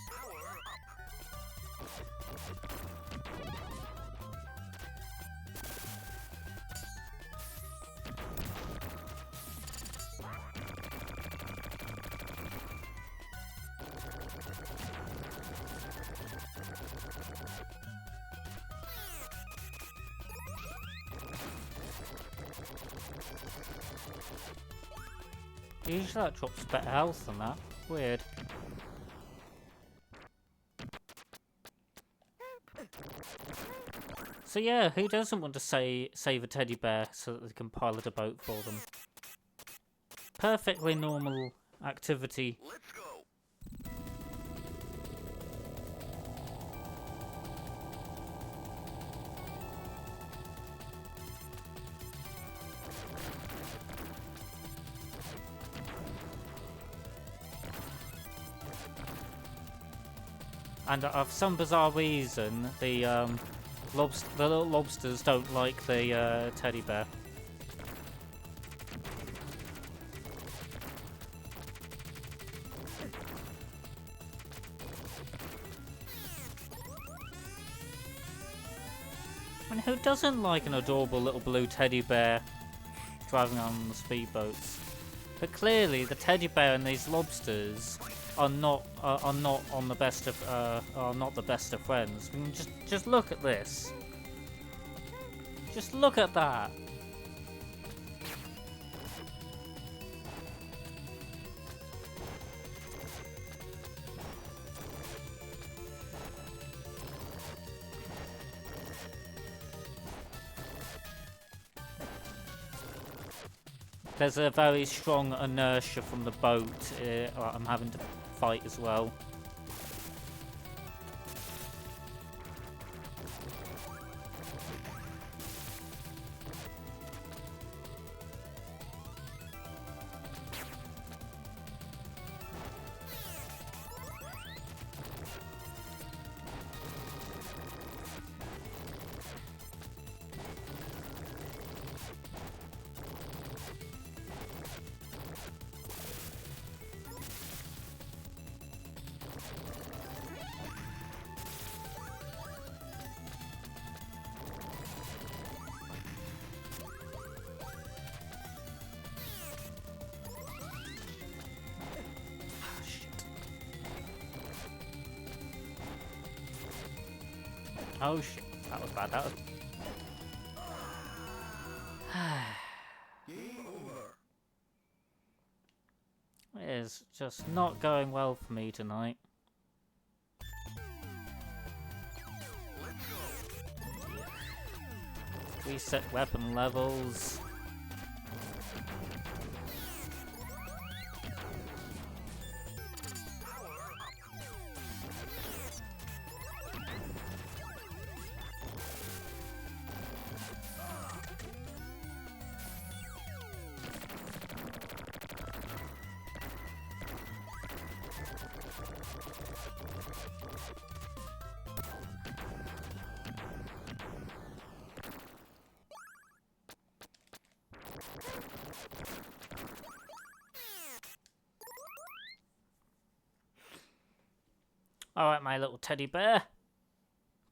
Power up. Usually that drops better health than that. Weird. So yeah, who doesn't want to save a teddy bear so that they can pilot a boat for them? Perfectly normal activity. Let's go. And for some bizarre reason, the little lobsters don't like the teddy bear. I mean, who doesn't like an adorable little blue teddy bear driving on the speedboats? But clearly, the teddy bear and these lobsters are not on the best of are not the best of friends. I mean, just look at this. Just look at that. There's a very strong inertia from the boat. I'm having to fight as well. Oh shit, that was bad. That was. It is just not going well for me tonight. Reset weapon levels. Alright, my little teddy bear.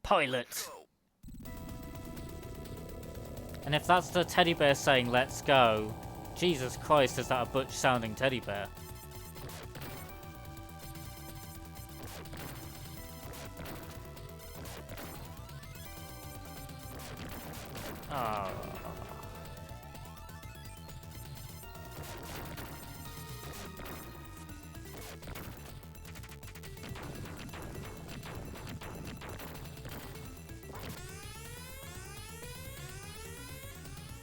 Pilot. And if that's the teddy bear saying let's go, Jesus Christ, is that a butch sounding teddy bear? Oh.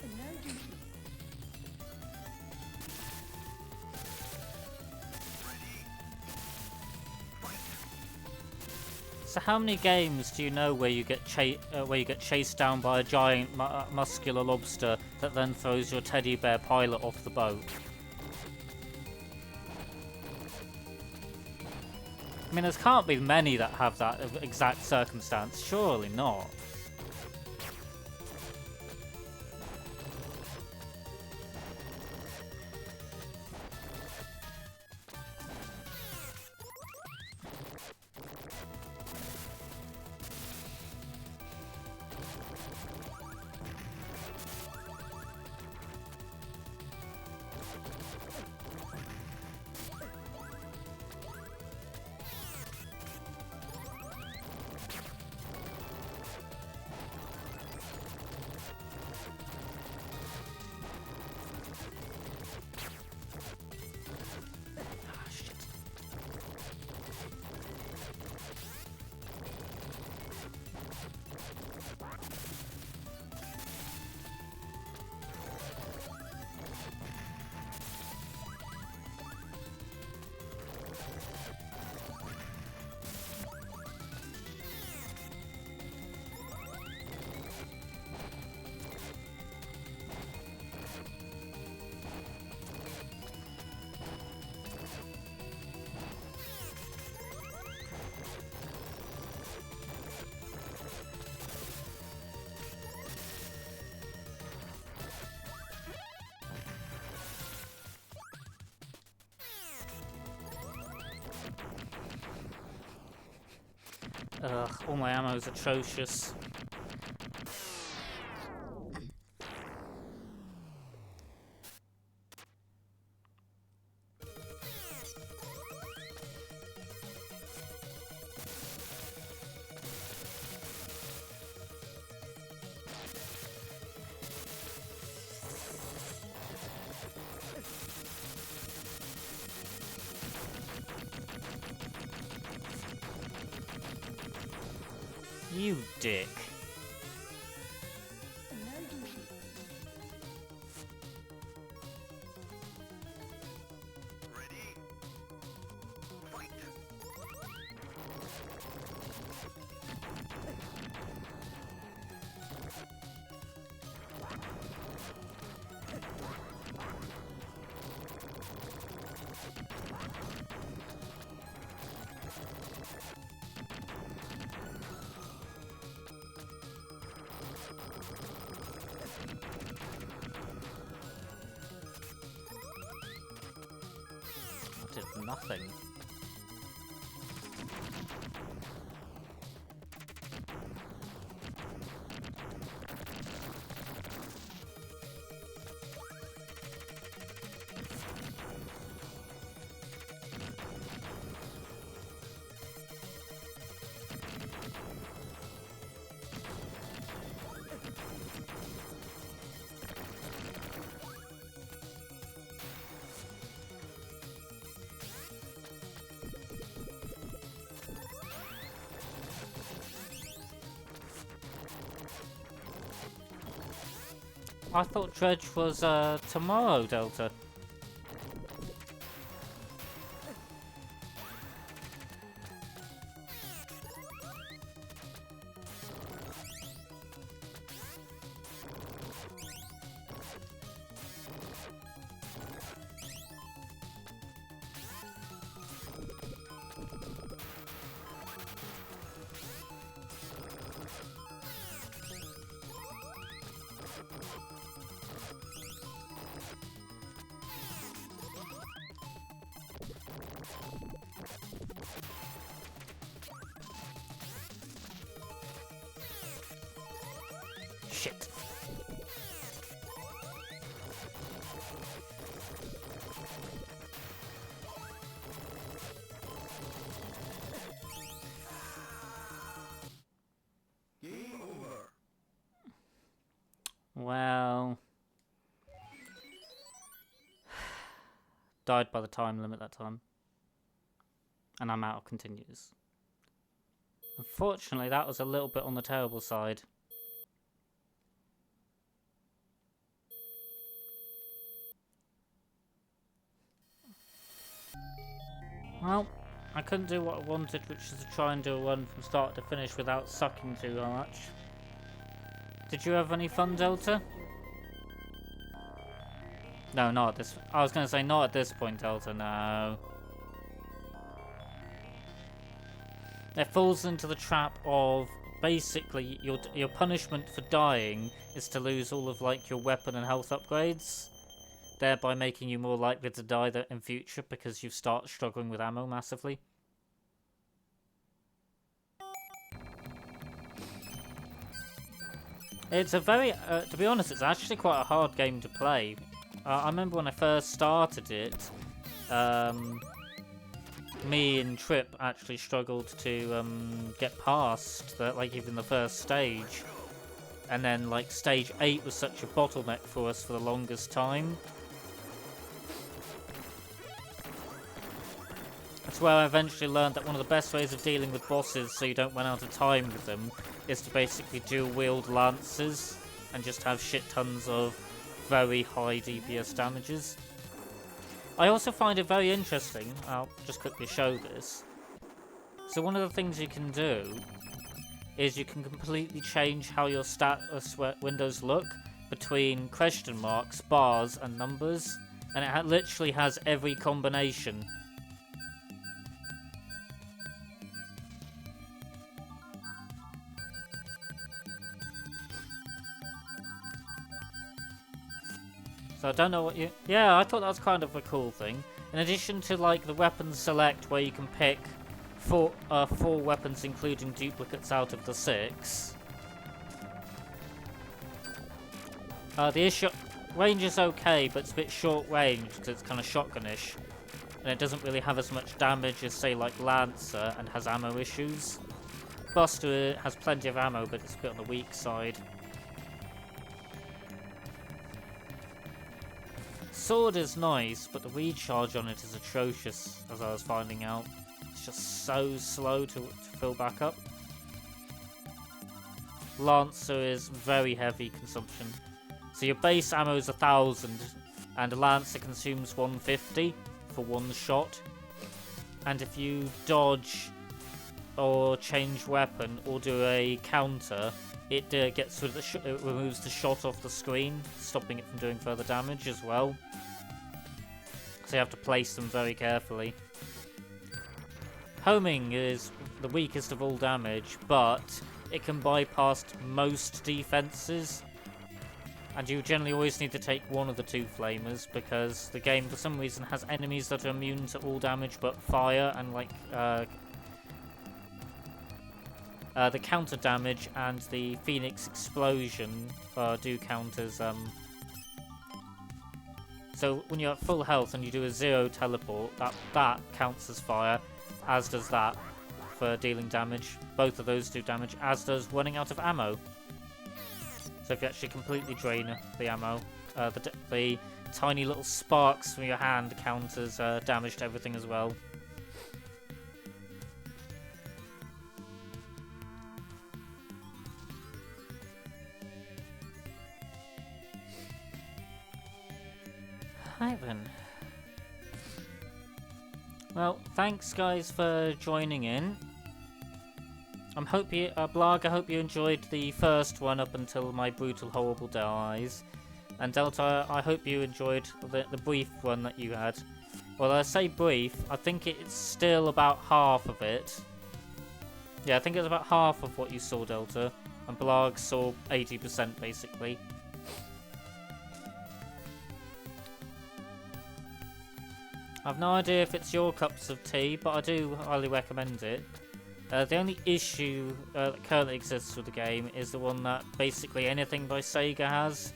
Emergency. So how many games do you know where you get chased down by a giant muscular lobster that then throws your teddy bear pilot off the boat? I mean, there can't be many that have that exact circumstance. Surely not. Ah, shit. Ugh, all my ammo's atrocious. You dick. Emergency. did nothing. I thought Dredge was tomorrow, Delta. Shit. Game over. Well, died by the time limit that time. And I'm out of continues. Unfortunately, that was a little bit on the terrible side. Well, I couldn't do what I wanted, which is to try and do a run from start to finish without sucking too much. Did you have any fun, Delta? No, not at this. I was going to say not at this point, Delta. No. It falls into the trap of basically your punishment for dying is to lose all of like your weapon and health upgrades, thereby making you more likely to die in future because you start struggling with ammo massively. It's a very, to be honest, it's actually quite a hard game to play. I remember when I first started it, me and Trip actually struggled to get past even the first stage, and then like stage 8 was such a bottleneck for us for the longest time. That's where I eventually learned that one of the best ways of dealing with bosses so you don't run out of time with them is to basically dual wield lances and just have shit tons of very high DPS damages. I also find it very interesting, I'll just quickly show this. So one of the things you can do is you can completely change how your status windows look between question marks, bars and numbers, and it literally has every combination. So I don't know what you... Yeah, I thought that was kind of a cool thing. In addition to like the weapon select where you can pick four weapons including duplicates out of the 6. The issue... Range is okay, but it's a bit short range because it's kind of shotgunish. And it doesn't really have as much damage as say like Lancer and has ammo issues. Buster has plenty of ammo but it's a bit on the weak side. Sword is nice, but the recharge on it is atrocious, as I was finding out. It's just so slow to fill back up. Lancer is very heavy consumption. So your base ammo is 1000, and a Lancer consumes 150 for one shot. And if you dodge or change weapon or do a counter, it gets rid of it removes the shot off the screen, stopping it from doing further damage as well. So you have to place them very carefully. Homing is the weakest of all damage, but it can bypass most defenses. And you generally always need to take one of the two flamers because the game for some reason has enemies that are immune to all damage but fire, and like the counter damage and the Phoenix explosion do count as so when you're at full health and you do a 0 teleport, that counts as fire, as does that for dealing damage. Both of those do damage, as does running out of ammo. So if you actually completely drain the ammo, the tiny little sparks from your hand count as damage to everything as well. Right then. Well, thanks guys for joining in. I hope you, Blarg, I hope you enjoyed the first one up until my brutal, horrible dies. And Delta, I hope you enjoyed the brief one that you had. Well, I say brief, I think it's still about half of it. Yeah, I think it's about half of what you saw, Delta. And Blarg saw 80% basically. I've no idea if it's your cups of tea, but I do highly recommend it. The only issue that currently exists with the game is the one that basically anything by Sega has,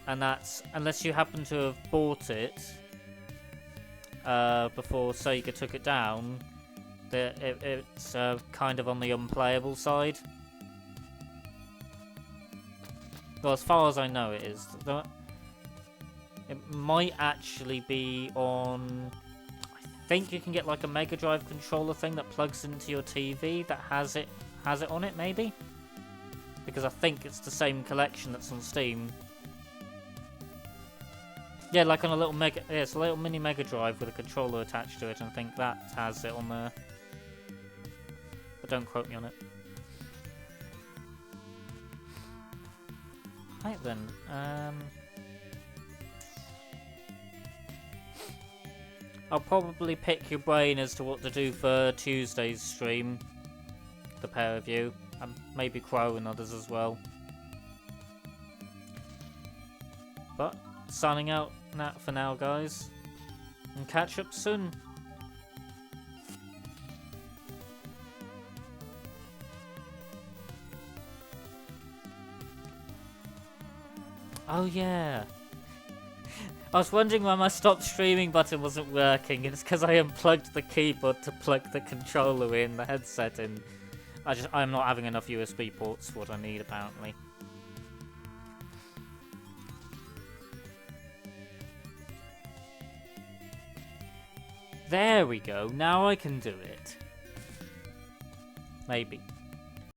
and that's unless you happen to have bought it before Sega took it down, it's kind of on the unplayable side. Well, as far as I know it is. It might actually be on... I think you can get like a Mega Drive controller thing that plugs into your TV that has it on it, maybe? Because I think it's the same collection that's on Steam. Yeah, like on a little it's a little mini Mega Drive with a controller attached to it, and I think that has it on there. But don't quote me on it. Right then, I'll probably pick your brain as to what to do for Tuesday's stream. The pair of you. And maybe Crow and others as well. But, signing out for now, guys. And catch up soon. Oh yeah. I was wondering why my stop streaming button wasn't working. It's because I unplugged the keyboard to plug the controller in, the headset in. I'm not having enough USB ports for what I need, apparently. There we go. Now I can do it. Maybe.